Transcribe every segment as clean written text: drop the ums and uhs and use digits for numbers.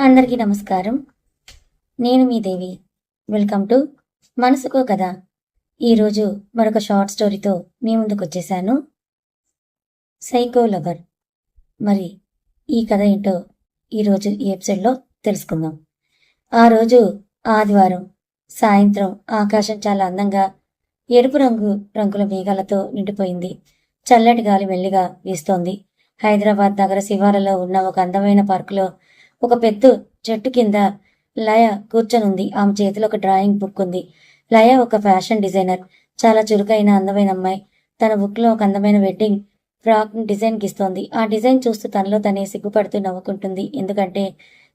అందరికీ నమస్కారం. నేను మీ దేవి. వెల్కమ్ టు మనసుకో కథ. ఈరోజు మరొక షార్ట్ స్టోరీతో మీ ముందుకు వచ్చేసాను. Psycho lover. మరి ఈ కథ ఏంటో ఈరోజు ఈ ఎపిసోడ్లో తెలుసుకుందాం. ఆ రోజు ఆదివారం సాయంత్రం ఆకాశం చాలా అందంగా ఎరుపు రంగుల మేఘాలతో నిండిపోయింది. చల్లటి గాలి మెల్లిగా వీస్తోంది. హైదరాబాద్ నగర శివారులో ఉన్న ఒక అందమైన పార్కులో ఒక పెద్ద చెట్టు కింద లయ కూర్చొనుంది. ఆమె చేతిలో ఒక డ్రాయింగ్ బుక్ ఉంది. లయ ఒక ఫ్యాషన్ డిజైనర్. చాలా చురుకైన అందమైన అమ్మాయి. తన బుక్ లో ఒక అందమైన వెడ్డింగ్ ఫ్రాక్ డిజైన్ గీస్తోంది. ఆ డిజైన్ చూస్తూ తనలో తనే సిగ్గుపడుతూ నవ్వుకుంటుంది. ఎందుకంటే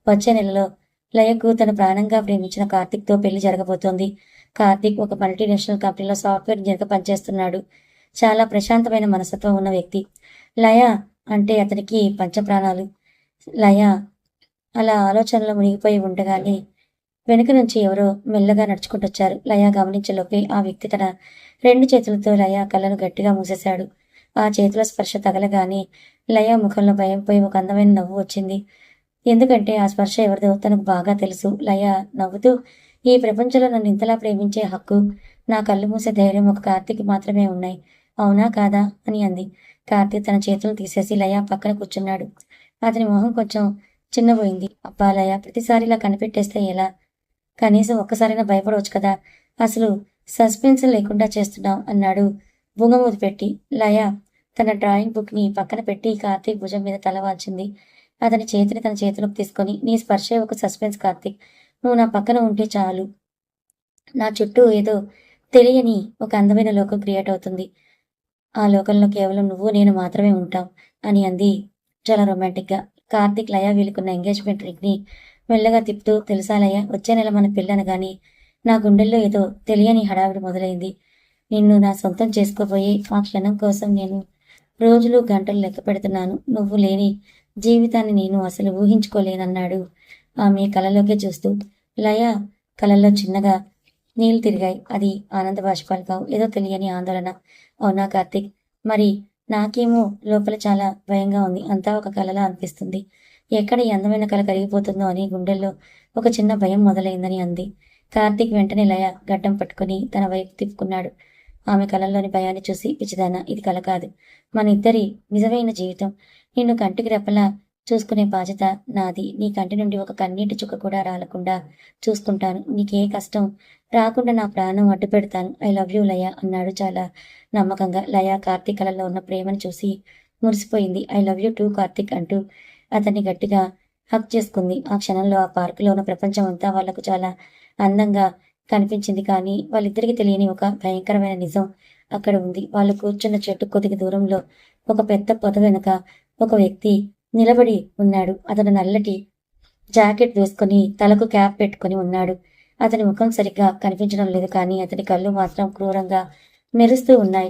వచ్చే నెలలో లయకు తన ప్రాణంగా ప్రేమించిన కార్తిక్ తో పెళ్లి జరగబోతోంది. కార్తిక్ ఒక మల్టీనేషనల్ కంపెనీలో సాఫ్ట్వేర్ ఇంజనీర్గా పనిచేస్తున్నాడు. చాలా ప్రశాంతమైన మనస్తత్వం ఉన్న వ్యక్తి. లయ అంటే అతనికి పంచప్రాణాలు. లయ అలా ఆలోచనలో మునిగిపోయి ఉండగానే వెనుక నుంచి ఎవరో మెల్లగా నడుచుకుంటొచ్చారు. లయ గమనించలోపే ఆ వ్యక్తి తన 2 చేతులతో లయ కళ్ళను గట్టిగా మూసేశాడు. ఆ చేతుల స్పర్శ తగలగానే లయ ముఖంలో భయం పోయి ఒక అందమైన నవ్వు వచ్చింది. ఎందుకంటే ఆ స్పర్శ ఎవరిదో తనకు బాగా తెలుసు. లయ నవ్వుతూ, ఈ ప్రపంచంలో నన్ను ఇంతలా ప్రేమించే హక్కు, నా కళ్ళు మూసే ధైర్యం ఒక కార్తీక్ మాత్రమే ఉన్నాయి. అవునా కాదా అని అంది. కార్తీక్ తన చేతులను తీసేసి లయ పక్కన కూర్చున్నాడు. అతని మొహం కొంచెం చిన్నపోయింది. అబ్బా లయ, ప్రతిసారి ఇలా కనిపెట్టేస్తే ఎలా? కనీసం ఒక్కసారైనా భయపడవచ్చు కదా. అసలు సస్పెన్స్ లేకుండా చేస్తున్నావు అన్నాడు బుంగమూతి పెట్టి. లయ తన డ్రాయింగ్ బుక్ ని పక్కన పెట్టి కార్తీక్ భుజం మీద తల వాల్చింది. అతని చేతిని తన చేతిలోకి తీసుకొని, నీ స్పర్శే ఒక సస్పెన్స్ కార్తీక్. నువ్వు నా పక్కన ఉంటే చాలు, నా చుట్టూ ఏదో తెలియని ఒక అందమైన లోకం క్రియేట్ అవుతుంది. ఆ లోకంలో కేవలం నువ్వు నేను మాత్రమే ఉంటాం అని అంది చాలా రొమాంటిక్ గా. కార్తీక్ లయ వీలుకున్న ఎంగేజ్మెంట్ రింగ్ ని మెల్లగా తిప్పుతూ, తెలుసా లయ, వచ్చే నెల మన పెళ్ళను గాని నా గుండెల్లో ఏదో తెలియని హడావిడి మొదలైంది. నిన్ను నా సొంతం చేసుకోబోయే ఆ క్షణం కోసం నేను రోజులు గంటలు లెక్క పెడుతున్నాను. నువ్వు లేని జీవితాన్ని నేను అసలు ఊహించుకోలేనన్నాడు ఆమె కళ్ళలోకే చూస్తూ. లయ కళ్ళల్లో చిన్నగా నీళ్లు తిరిగాయి. అది ఆనంద బాష్పాలు కావు, ఏదో తెలియని ఆందోళన. అవునా కార్తీక్? మరి నాకేమో లోపల చాలా భయంగా ఉంది. అంతా ఒక కలలా అనిపిస్తుంది. ఎక్కడ ఈ అందమైన కళ కరిగిపోతుందో అని గుండెల్లో ఒక చిన్న భయం మొదలైందని అంది. కార్తీక్ వెంటనే లయ గడ్డం పట్టుకుని తన వైపు తిప్పుకున్నాడు. ఆమె కళల్లోని భయాన్ని చూసి, పిచ్చిదానా, ఇది కళ కాదు, మన ఇద్దరి నిజమైన జీవితం. నిన్ను కంటికి రెప్పలా చూసుకునే బాధ్యత నాది. నీ కంటి నుండి ఒక కన్నీటి చుక్క కూడా రాలకుండా చూసుకుంటాను. నీకే కష్టం రాకుండా నా ప్రాణం అడ్డు పెడతాను. ఐ లవ్ యూ లయ అన్నాడు చాలా నమ్మకంగా. లయ కార్తీక్ కళల్లో ఉన్న ప్రేమను చూసి మురిసిపోయింది. I love you too Karthik అంటూ అతన్ని గట్టిగా హక్ చేసుకుంది. ఆ క్షణంలో ఆ పార్కులో ఉన్న ప్రపంచం అంతా వాళ్లకు చాలా అందంగా కనిపించింది. కానీ వాళ్ళిద్దరికీ తెలియని ఒక భయంకరమైన నిజం అక్కడ ఉంది. వాళ్ళు కూర్చున్న చెట్టు కొద్దిగా దూరంలో ఒక పెద్ద పొద వెనుక ఒక వ్యక్తి నిలబడి ఉన్నాడు. అతను నల్లటి జాకెట్ వేసుకుని తలకు క్యాప్ పెట్టుకుని ఉన్నాడు. అతని ముఖం సరిగ్గా కనిపించడం లేదు, కానీ అతని కళ్ళు మాత్రం క్రూరంగా మెరుస్తూ ఉన్నాయి.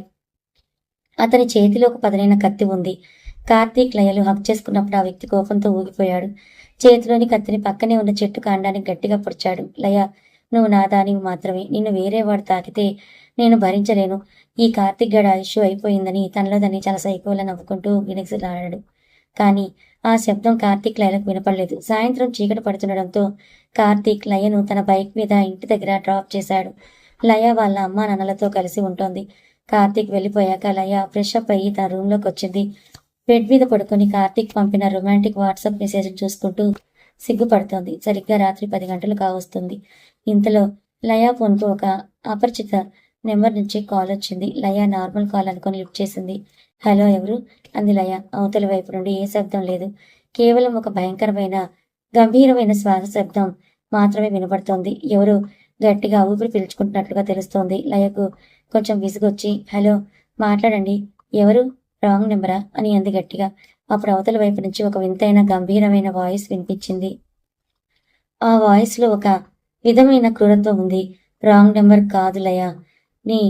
అతని చేతిలో ఒక పదునైన కత్తి ఉంది. కార్తీక్ లయలు హక్ చేసుకున్నప్పుడు ఆ వ్యక్తి కోపంతో ఊగిపోయాడు. చేతిలోని కత్తిని పక్కనే ఉన్న చెట్టు కాండానికి గట్టిగా పొడిచాడు. లయ, నువ్వు నా దానివి మాత్రమే. నిన్ను వేరే వాడు తాకితే నేను భరించలేను. ఈ కార్తీక్ గడ ఇష్యూ అయిపోయిందని తనలో దాన్ని చాలా సైకోలా నవ్వుకుంటూ గిణిగిలాడాడు. కానీ ఆ శబ్దం కార్తీక్ లయలకు వినపడలేదు. సాయంత్రం చీకటి పడుతుండడంతో కార్తీక్ లయను తన బైక్ మీద ఇంటి దగ్గర డ్రాప్ చేశాడు. లయ వాళ్ళ అమ్మా నాన్నలతో కలిసి ఉంటోంది. కార్తీక్ వెళ్ళిపోయాక లయ ఫ్రెష్ అప్ అయ్యి తన రూమ్లోకి వచ్చింది. బెడ్ మీద పడుకొని కార్తీక్ పంపిన రొమాంటిక్ వాట్సాప్ మెసేజ్ చూసుకుంటూ సిగ్గుపడుతోంది. సరిగ్గా రాత్రి 10 గంటలు కావస్తుంది. ఇంతలో లయ ఫోన్కు ఒక అపరిచిత నెంబర్ నుంచి కాల్ వచ్చింది. లయ నార్మల్ కాల్ అనుకుని లిఫ్ట్ చేసింది. హలో, ఎవరు అంది లయ. అవతలి వైపు నుండి ఏ శబ్దం లేదు. కేవలం ఒక భయంకరమైన గంభీరమైన శ్వాస శబ్దం మాత్రమే వినపడుతోంది. ఎవరు గట్టిగా ఊపిరి పీల్చుకుంటున్నట్లుగా తెలుస్తోంది. లయకు కొంచెం విసుగొచ్చి, హలో, మాట్లాడండి, ఎవరు, రాంగ్ నెంబరా అని అంది గట్టిగా. అప్పుడు అవతల వైపు నుంచి ఒక వింతైన గంభీరమైన వాయిస్ వినిపించింది. ఆ వాయిస్ లో ఒక విధమైన క్రూరత్వం ఉంది. రాంగ్ నెంబర్ కాదు లయ, నీ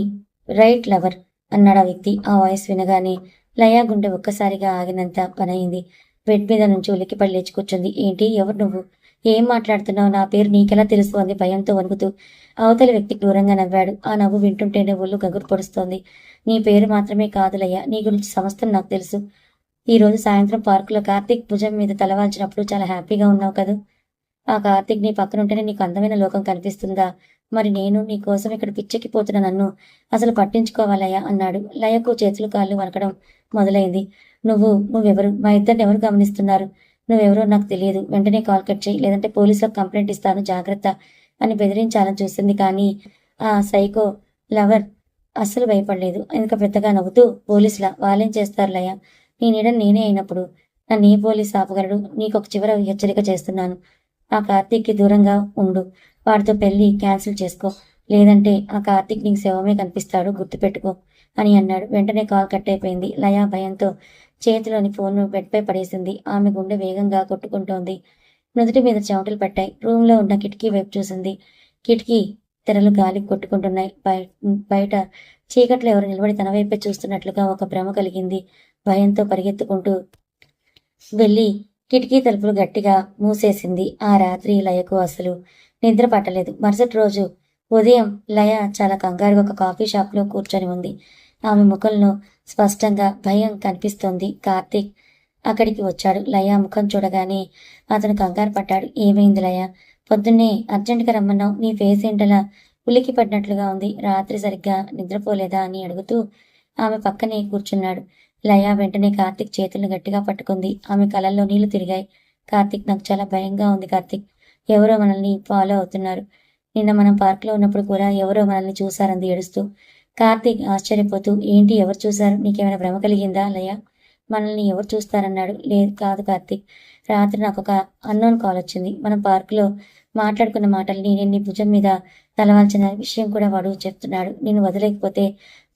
రైట్ లవర్ అన్నాడు ఆ వ్యక్తి. ఆ వాయిస్ వినగానే లయ గుండె ఒక్కసారిగా ఆగినంత పనయింది. బెడ్ మీద నుంచి ఉలిక్కిపడి లేచి కూర్చుంది. ఏంటి, ఎవరు నువ్వు, ఏం మాట్లాడుతున్నావు, నా పేరు నీకెలా తెలుసు అంది భయంతో వణుకుతూ. అవతలి వ్యక్తి క్రూరంగా నవ్వాడు. ఆ నవ్వు వింటుంటేనే ఒళ్ళు గగురు పొడుస్తోంది. నీ పేరు మాత్రమే కాదులయ్యా, నీ గురించి సమస్తం నాకు తెలుసు. ఈ రోజు సాయంత్రం పార్కులో కార్తీక్ భుజం మీద తలవాల్చినప్పుడు చాలా హ్యాపీగా ఉన్నావు కదూ. ఆ కార్తీక్ నీ పక్కనుంటేనే నీకు అందమైన లోకం కనిపిస్తుందా? మరి నేను నీ కోసం ఇక్కడ పిచ్చెక్కిపోతున్న నన్ను అసలు పట్టించుకోవాలయ్యా అన్నాడు. లయకు చేతులు కాళ్ళు వణకడం మొదలైంది. నువ్వెవరు? మా ఇద్దరిని ఎవరు గమనిస్తున్నారు? నువ్వెవరో నాకు తెలియదు. వెంటనే కాల్ కట్ చేయి, లేదంటే పోలీసులకు కంప్లైంట్ ఇస్తాను, జాగ్రత్త అని బెదిరించాలని చూసింది. కానీ ఆ సైకో లవర్ అస్సలు భయపడలేదు. ఇంకా పెద్దగా నవ్వుతూ, పోలీసులా? వాళ్ళేం చేస్తారు లయ? నీ నీడని నేనే అయినప్పుడు నన్ను ఏ పోలీస్ ఆపగలడు? నీకొక చివర హెచ్చరిక చేస్తున్నాను. ఆ కార్తీక్కి దూరంగా ఉండు. వాడితో పెళ్లి క్యాన్సిల్ చేసుకో, లేదంటే ఆ కార్తీక్ నీకు శవమే కనిపిస్తాడు, గుర్తుపెట్టుకో అని అన్నాడు. వెంటనే కాల్ కట్ అయిపోయింది. లయ భయంతో చేతిలోని ఫోన్ను బెడ్పై పడేసింది. ఆమె గుండె వేగంగా కొట్టుకుంటోంది. నుదుటి మీద చెమటలు పట్టాయి. రూమ్లో ఉన్న కిటికీ వైపు చూసింది. కిటికీ తెరలు గాలికి కొట్టుకుంటున్నాయి. బయట చీకట్లో ఎవరు నిలబడి తన వైపే చూస్తున్నట్లుగా ఒక భ్రమ కలిగింది. భయంతో పరిగెత్తుకుంటూ వెళ్ళి కిటికీ తలుపులు గట్టిగా మూసేసింది. ఆ రాత్రి లయకు అసలు నిద్ర పట్టలేదు. మరుసటి రోజు ఉదయం లయ చాలా కంగారుగా ఒక కాఫీ షాప్లో కూర్చొని ఉంది. ఆమె ముఖంలో స్పష్టంగా భయం కనిపిస్తోంది. కార్తీక్ అక్కడికి వచ్చాడు. లయ ముఖం చూడగానే అతను కంగారు పడ్డాడు. ఏమైంది లయ? పొద్దున్నే అర్జెంటుగా రమ్మన్నావు. నీ ఫేస్ ఏంటలా ఉలికి పడినట్లుగా ఉంది. రాత్రి సరిగ్గా నిద్రపోలేదా అని అడుగుతూ ఆమె పక్కనే కూర్చున్నాడు. లయ వెంటనే కార్తీక్ చేతులను గట్టిగా పట్టుకుంది. ఆమె కళ్ళల్లో నీళ్లు తిరిగాయి. కార్తీక్, నాకు చాలా భయంగా ఉంది కార్తీక్. ఎవరో మనల్ని ఫాలో అవుతున్నారు. నిన్న మనం పార్క్లో ఉన్నప్పుడు కూడా ఎవరో మనల్ని చూశారంది ఏడుస్తూ. కార్తీక్ ఆశ్చర్యపోతూ, ఏంటి ఎవరు చూశారు? నీకేమైనా భ్రమ కలిగిందా లయ? మనల్ని ఎవరు చూస్తారన్నాడు. లేదు కాదు కార్తీక్, రాత్రి నాకు ఒక అన్నోన్ కాల్ వచ్చింది. మనం పార్కులో మాట్లాడుకున్న మాటల్ని నేను నీ భుజం మీద తలవాల్చిన విషయం కూడా వాడు చెప్తున్నాడు. నేను వదిలేకపోతే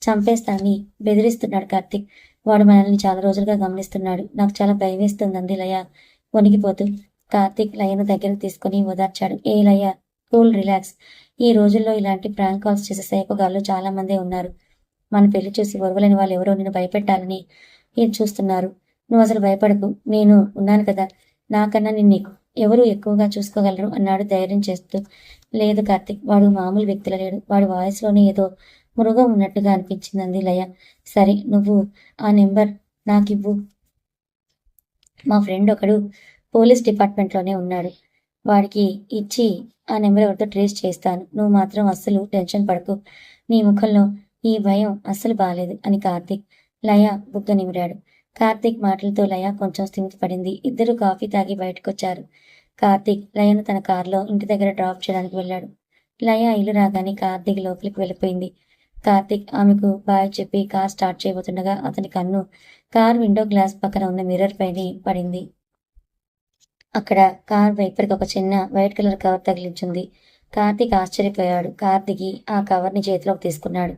చంపేస్తానని బెదిరిస్తున్నాడు కార్తీక్. వాడు మనల్ని చాలా రోజులుగా గమనిస్తున్నాడు. నాకు చాలా భయం వేస్తుందంది లయ వణికిపోతూ. కార్తీక్ లయను దగ్గరకు తీసుకుని ఓదార్చాడు. ఏ లయ, కూల్, రిలాక్స్. ఈ రోజుల్లో ఇలాంటి ప్రాంక్ కాల్స్ చేసే సైకోగాళ్ళు చాలా మందే ఉన్నారు. మన పెళ్లి చూసి ఒరవలేని వాళ్ళు ఎవరో నిన్ను భయపెట్టాలని ఏం చూస్తున్నారు. నువ్వు అసలు భయపడకు, నేను ఉన్నాను కదా. నాకన్నా నిన్ను ఎవరు ఎక్కువగా చూసుకోగలరు అన్నాడు ధైర్యం చేస్తూ. లేదు కార్తీక్, వాడు మామూలు వ్యక్తుల లేడు. వాడి వాయిస్లోనే ఏదో మృగం ఉన్నట్టుగా అనిపించింది లయ. సరే, నువ్వు ఆ నెంబర్ నాకివ్వు. మా ఫ్రెండ్ ఒకడు పోలీస్ డిపార్ట్మెంట్లోనే ఉన్నాడు. వాడికి ఇచ్చి ఆ నెంబర్ ఎవరితో ట్రేస్ చేస్తాను. నువ్వు మాత్రం అస్సలు టెన్షన్ పడకు. నీ ముఖంలో ఈ భయం అస్సలు బాలేదు అని కార్తీక్ లయ బుగ్గ నిమిరాడు. కార్తీక్ మాటలతో లయ కొంచెం స్థిమితపడింది. ఇద్దరు కాఫీ తాగి బయటకొచ్చారు. కార్తీక్ లయను తన కారులో ఇంటి దగ్గర డ్రాప్ చేయడానికి వెళ్ళాడు. లయ ఇల్లు రాగానే కార్తీక్ లోపలికి వెళ్ళిపోయింది. కార్తీక్ ఆమెకు బాయ్ చెప్పి కార్ స్టార్ట్ చేయబోతుండగా అతని కన్ను కార్ విండో గ్లాస్ పక్కన ఉన్న మిర్రర్ పైనే పడింది. అక్కడ కార్ వైపర్కి ఒక చిన్న వైట్ కలర్ కవర్ తగిలించింది. కార్తీక్ ఆశ్చర్యపోయాడు. కార్తీక్ ఆ కవర్ని చేతిలోకి తీసుకున్నాడు.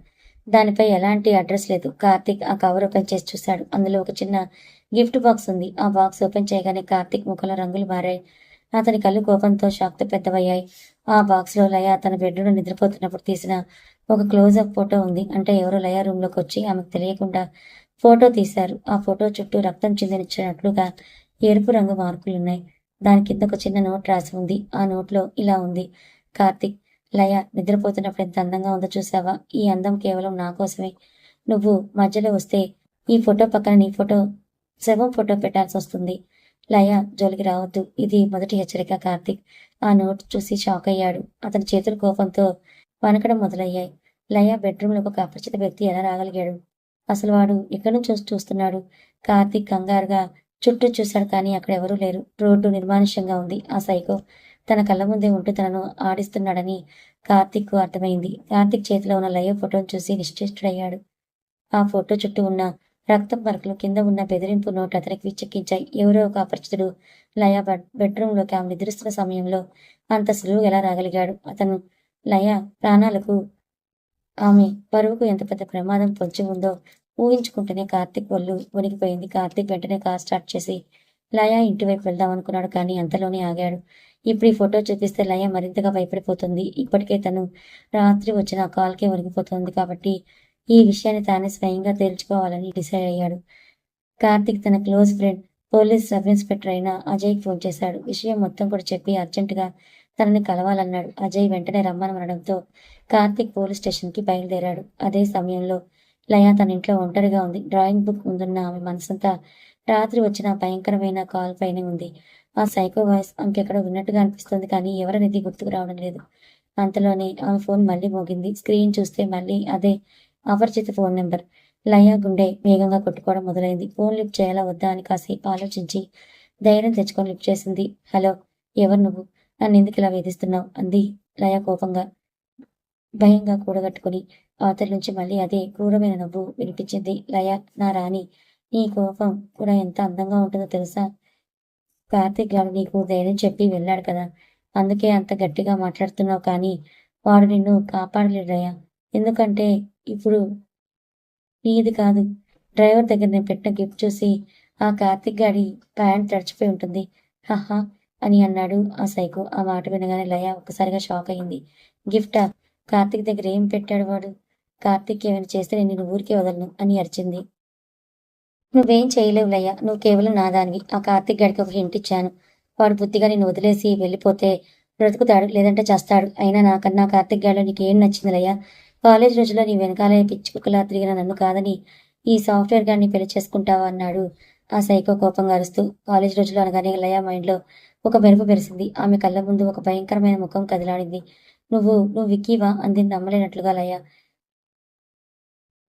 దానిపై ఎలాంటి అడ్రస్ లేదు. కార్తీక్ ఆ కవర్ ఓపెన్ చేసి చూశాడు. అందులో ఒక చిన్న గిఫ్ట్ బాక్స్ ఉంది. ఆ బాక్స్ ఓపెన్ చేయగానే కార్తీక్ ముఖంలో రంగులు మారాయి. అతని కళ్ళు కోపంతో షాక్తో పెద్దవయ్యాయి. ఆ బాక్స్లో లయ తన బెడ్రూమ్లో నిద్రపోతున్నప్పుడు తీసిన ఒక క్లోజప్ ఫోటో ఉంది. అంటే ఎవరో లయ రూమ్లోకి వచ్చి ఆమెకు తెలియకుండా ఫోటో తీశారు. ఆ ఫోటో చుట్టూ రక్తం చిందించినట్లుగా ఎరుపు రంగు మార్కులున్నాయి. దాని కింద ఒక చిన్న నోట్ రాసి ఉంది. ఆ నోట్లో ఇలా ఉంది: కార్తీక్, లయ నిద్రపోతున్నప్పుడు ఎంత అందంగా ఉందో చూసావా? ఈ అందం కేవలం నా కోసమే. నువ్వు మధ్యలో వస్తే ఈ ఫోటో పక్కన నీ ఫోటో, శవం ఫోటో పెట్టాల్సి వస్తుంది. లయ జోలికి రావద్దు. ఇది మొదటి హెచ్చరిక. కార్తీక్ ఆ నోట్ చూసి షాక్ అయ్యాడు. అతని చేతులు కోపంతో వణకడం మొదలయ్యాయి. లయ బెడ్రూమ్లోకి ఒక అపరిచిత వ్యక్తి ఎలా రాగలిగాడు? అసలు వాడు ఎక్కడి నుంచి చూస్తున్నాడు? కార్తీక్ కంగారుగా చుట్టూ చూశాడు. కానీ అక్కడ ఎవరూ లేరు. రోడ్డు నిర్మానుష్యంగా ఉంది. ఆ సైకో తన కళ్ళ ముందే ఉంటూ తనను ఆడిస్తున్నాడని కార్తీక్ అర్థమైంది. కార్తీక్ చేతిలో ఉన్న లయ ఫోటోను చూసి నిశ్చేష్టుడయ్యాడు. ఆ ఫోటో చుట్టూ ఉన్న రక్తం మరకలు, కింద ఉన్న బెదిరింపు నోట్ అతనికి విచ్చెక్కించాయి. ఎవరో ఒక అపరిచితుడు లయ బెడ్రూమ్లోకి ఆమె నిద్రిస్తున్న సమయంలో అంత సులువుగా ఎలా రాగలిగాడు? అతను లయ ప్రాణాలకు, ఆమె పరువుకు ఎంత పెద్ద ప్రమాదం పొంచి ఉందో ఊహించుకుంటేనే కార్తీక్ ఒళ్ళు వణికిపోయింది. కార్తీక్ వెంటనే కార్ స్టార్ట్ చేసి లయ ఇంటివైపు వెళ్దాం అనుకున్నాడు. కానీ అంతలోనే ఆగాడు. ఇప్పుడు ఈ ఫోటో చూపిస్తే లయ మరింతగా భయపడిపోతుంది. ఇప్పటికే తను రాత్రి వచ్చిన ఆ కాల్కే వణికిపోతుంది. కాబట్టి ఈ విషయాన్ని తానే స్వయంగా తేల్చుకోవాలని డిసైడ్ అయ్యాడు. కార్తీక్ తన close friend police sub inspector అయిన అజయ్కి ఫోన్ చేశాడు. విషయం మొత్తం కూడా చెప్పి అర్జెంటుగా తనని కలవాలన్నాడు. అజయ్ వెంటనే రమ్మనడంతో కార్తీక్ పోలీస్ స్టేషన్కి బయలుదేరాడు. అదే సమయంలో లయ తన ఇంట్లో ఒంటరిగా ఉంది. డ్రాయింగ్ బుక్ ముందున్న ఆమె మనసంతా రాత్రి వచ్చిన భయంకరమైన కాల్ పైనే ఉంది. ఆ సైకో వాయిస్ ఆమెకెక్కడో విన్నట్టుగా అనిపిస్తుంది, కానీ ఎవరనేది గుర్తుకు రావడం లేదు. అంతలోనే ఆమె ఫోన్ మళ్ళీ మోగింది. స్క్రీన్ చూస్తే మళ్ళీ అదే అపరిచిత ఫోన్ నెంబర్. లయ గుండె వేగంగా కొట్టుకోవడం మొదలైంది. ఫోన్ లిఫ్ట్ చేయాలా వద్దా అని కాసేపు ఆలోచించి ధైర్యం తెచ్చుకొని లిఫ్ట్ చేసింది. హలో, ఎవరు నువ్వు? నన్నెందుకు ఇలా వేధిస్తున్నావు? అంది లయ కోపంగా. భయంగా కూడగట్టుకుని అవతల నుంచి మళ్ళీ అదే క్రూరమైన నవ్వు వినిపించింది. లయ, నా రాణి, నీ కోపం కూడా ఎంత అందంగా ఉంటుందో తెలుసా? కార్తీక్ గారు నీకు ధైర్యం చెప్పి వెళ్ళాడు కదా, అందుకే అంత గట్టిగా మాట్లాడుతున్నావు, కానీ వాడు నిన్ను కాపాడలేడయ్యా. ఎందుకంటే ఇప్పుడు నీది కాదు. డ్రైవర్ దగ్గర నేను పెట్టిన గిఫ్ట్ చూసి ఆ కార్తీక్ గాడి ప్యాంట్ తడిచిపోయి ఉంటుంది. హహా అని అన్నాడు ఆ సైకో. ఆ మాట వినగానే లయ ఒక్కసారిగా షాక్ అయింది. గిఫ్టా? కార్తీక్ దగ్గర ఏం పెట్టాడు వాడు? కార్తీక్ ఏమైనా చేస్తే నేను నిన్ను ఊరికే వదలను అని అరిచింది. నువ్వేం చేయలేవు లయ్య, నువ్వు కేవలం నాదానివి. ఆ కార్తీక్ గడికి ఒక హింట్ ఇచ్చాను. వాడు బుద్ధిగా నిన్ను వదిలేసి వెళ్ళిపోతే బ్రతుకుతాడు, లేదంటే చస్తాడు. అయినా నాకన్నా కార్తీక్ గాడిలో నీకేం నచ్చింది లయ్య? కాలేజ్ రోజుల్లో నీ వెనకాలే పిచ్చి కుక్కలా తిరిగిన నన్ను కాదని ఈ సాఫ్ట్వేర్ గాడిని పెళ్లి చేసుకుంటావా అన్నాడు ఆ సైకో కోపంగా అరుస్తూ. కాలేజ్ రోజుల్లో అనగానే లయ మైండ్లో ఒక మెరుపు మెరిసింది. ఆమె కళ్ళ ముందు ఒక భయంకరమైన ముఖం కదిలాడింది. నువ్వు విక్కీవా? అంది నమ్మలేనట్లుగా లయ,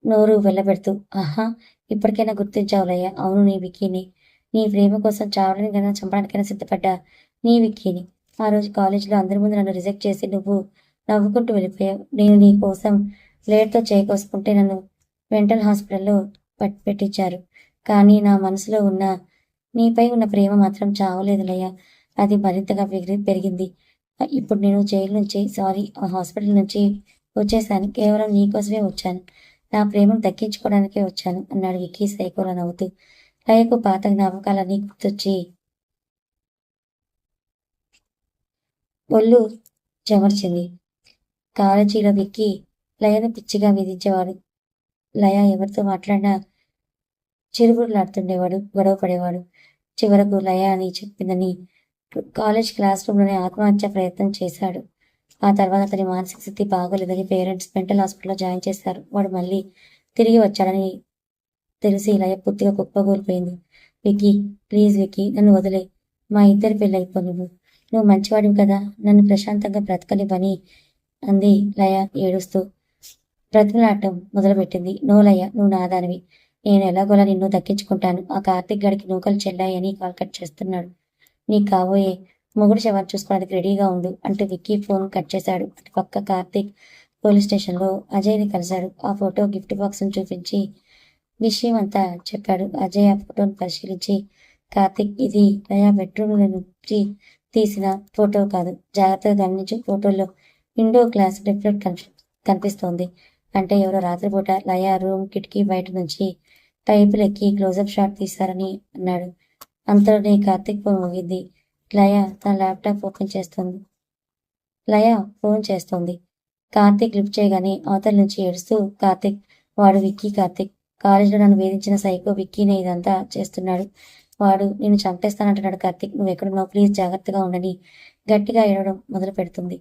నోరు వెళ్ళబెడుతూ. ఆహా, ఇప్పటికైనా గుర్తించావులయ్యా. అవును, నీ విక్కీని. నీ ప్రేమ కోసం చావడానికైనా చంపడానికైనా సిద్ధపడ్డా నీ విక్కీని. ఆ రోజు కాలేజీలో అందరి ముందు నన్ను రిజెక్ట్ చేసి నువ్వు నవ్వుకుంటూ వెళ్ళిపోయావు. నేను నీ కోసం ప్లేట్తో చేయకోసుకుంటే నన్ను మెంటల్ హాస్పిటల్లో పెట్టించారు. కానీ నా మనసులో ఉన్న నీపై ఉన్న ప్రేమ మాత్రం చావలేదులయ్యా. అది మరింతగా పెరిగింది. ఇప్పుడు నేను జైలు నుంచి ఆ హాస్పిటల్ నుంచి వచ్చేసాను. కేవలం నీకోసమే వచ్చాను. నా ప్రేమను దక్కించుకోవడానికే వచ్చాను అన్నాడు విక్కీ సైకోలా నవ్వుతూ. లయకు పాత జ్ఞాపకాలన్నీ గుర్తొచ్చి ఒళ్ళు చెమర్చింది. కాలేజీలో విక్కీ లయను పిచ్చిగా విధించేవాడు. లయ ఎవరితో మాట్లాడినా చిరుబురులాడుతుండేవాడు, గొడవ పడేవాడు. చివరకు లయ అని చెప్పిందని కాలేజ్ క్లాస్ రూమ్లోనే ఆత్మహత్య ప్రయత్నం చేశాడు. ఆ తర్వాత అతని మానసిక స్థితి బాగోలేదని పేరెంట్స్ మెంటల్ హాస్పిటల్లో జాయిన్ చేశారు. వాడు మళ్ళీ తిరిగి వచ్చాడని తెలిసి లయ పూర్తిగా కుప్పగూలిపోయింది. విక్కీ, ప్లీజ్ విక్కీ, నన్ను వదిలే. మా ఇద్దరి పెళ్ళి అయిపో. నువ్వు మంచివాడివి కదా, నన్ను ప్రశాంతంగా బ్రతకనివ్వని అంది లయ ఏడుస్తూ. బ్రతిమలాడటం మొదలుపెట్టింది. నో లయ, నువ్వు నాదానివి. నేను ఎలాగోలా నిన్ను దక్కించుకుంటాను. ఆ కార్తీక్ గడికి నూకలు చెల్లాయని కాల్ కట్ చేస్తున్నాడు. నీకు కాబోయే మొగుడు శవాన్ని చూసుకోవడానికి రెడీగా ఉండు అంటూ విక్కీ ఫోన్ కట్ చేశాడు. అటు పక్క కార్తీక్ పోలీస్ స్టేషన్లో అజయ్ని కలిశాడు. ఆ ఫోటో గిఫ్ట్ బాక్స్ను చూపించి విషయం అంతా చెప్పాడు. అజయ్ ఆ ఫోటోను పరిశీలించి, కార్తీక్, ఇది లయ బెడ్రూమ్ నుంచి తీసిన ఫోటో కాదు. జాగ్రత్తగా గమనించి, ఫోటోలో విండో గ్లాస్ రిఫ్లెక్ట్ కనిపిస్తోంది. అంటే ఎవరో రాత్రిపూట లయ రూమ్ కిటికీ బయట నుంచి పైపులెక్కి క్లోజప్ షాట్ తీశారని అన్నాడు. అంతలోనే కార్తీక్ ఫోన్ మోగింది. లయ తన ల్యాప్టాప్ ఓపెన్ చేస్తుంది. లయ ఫోన్ చేస్తోంది. కార్తీక్ లిఫ్ట్ చేయగానే అవతల నుంచి ఏడుస్తూ, కార్తీక్, వాడు విక్కీ. కార్తీక్, కాలేజీలో నన్ను వేధించిన సైకో విక్కీనే ఇదంతా చేస్తున్నాడు. వాడు నిన్ను చంపేస్తానంటున్నాడు. కార్తీక్, నువ్వు ఎక్కడున్నావు? ప్లీజ్ జాగ్రత్తగా ఉండని గట్టిగా ఏడవడం మొదలు పెడుతుంది.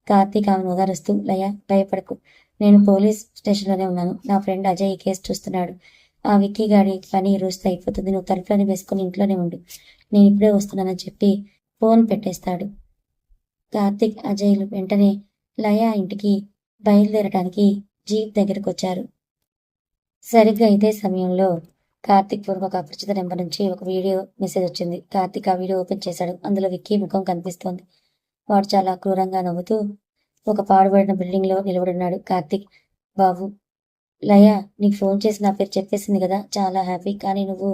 కార్తీక్ ఆమెను ఓదారుస్తూ, లయ, భయపడకు, నేను పోలీస్ స్టేషన్లోనే ఉన్నాను. నా ఫ్రెండ్ అజయ్ ఈ కేసు చూస్తున్నాడు. ఆ విక్కీ గాడి పని ఈ రోజుతో అయిపోతుంది. నువ్వు తలుపులని వేసుకుని ఇంట్లోనే ఉండు. నేను ఇప్పుడే వస్తున్నానని చెప్పి ఫోన్ పెట్టేస్తాడు. కార్తీక్, అజయ్లు వెంటనే లయ ఇంటికి బయలుదేరడానికి జీప్ దగ్గరకు వచ్చారు. సరిగ్గా ఇదే సమయంలో కార్తీక్ ఫోన్కి ఒక అపరిచిత నెంబర్ నుంచి ఒక వీడియో మెసేజ్ వచ్చింది. కార్తీక్ ఆ వీడియో ఓపెన్ చేశాడు. అందులో విక్కీ ముఖం కనిపిస్తోంది. వాడు చాలా క్రూరంగా నవ్వుతూ ఒక పాడుబడిన బిల్డింగ్లో నిలబడున్నాడు. కార్తీక్, బాబు, లయ నీకు ఫోన్ చేసి నా పేరు చెప్పేసింది కదా, చాలా హ్యాపీ. కానీ నువ్వు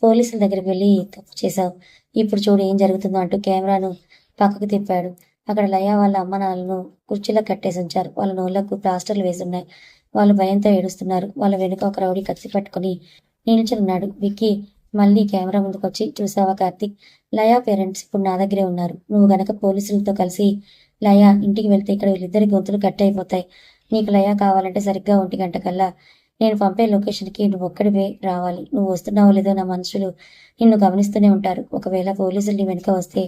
పోలీసుల దగ్గరికి వెళ్ళి తప్పు చేశావు. ఇప్పుడు చూడు ఏం జరుగుతుందో అంటూ కెమెరాను పక్కకు తిప్పాడు. అక్కడ లయ వాళ్ళ అమ్మ నాన్నలను కుర్చీలో కట్టేసి ఉంచారు. వాళ్ళ నోళ్లకు ప్లాస్టర్లు వేసున్నాయి. వాళ్ళు భయంతో ఏడుస్తున్నారు. వాళ్ళ వెనుక ఒక రౌడీ కత్తి పట్టుకుని నిల్చున్నాడు. విక్కీ మళ్ళీ కెమెరా ముందుకొచ్చి, చూసావా కార్తీక్, లయ పేరెంట్స్ ఇప్పుడు నా దగ్గరే ఉన్నారు. నువ్వు గనక పోలీసులతో కలిసి లయ ఇంటికి వెళ్తే ఇక్కడ వీళ్ళిద్దరి గొంతులు కట్ అయిపోతాయి. నీకు లయ కావాలంటే సరిగ్గా 1 గంట కల్లా నేను పంపే లొకేషన్కి నువ్వు ఒక్కడివే రావాలి. నువ్వు వస్తున్నావో లేదో నా మనుషులు నిన్ను గమనిస్తూనే ఉంటారు. ఒకవేళ పోలీసులు నీ వెనుక వస్తే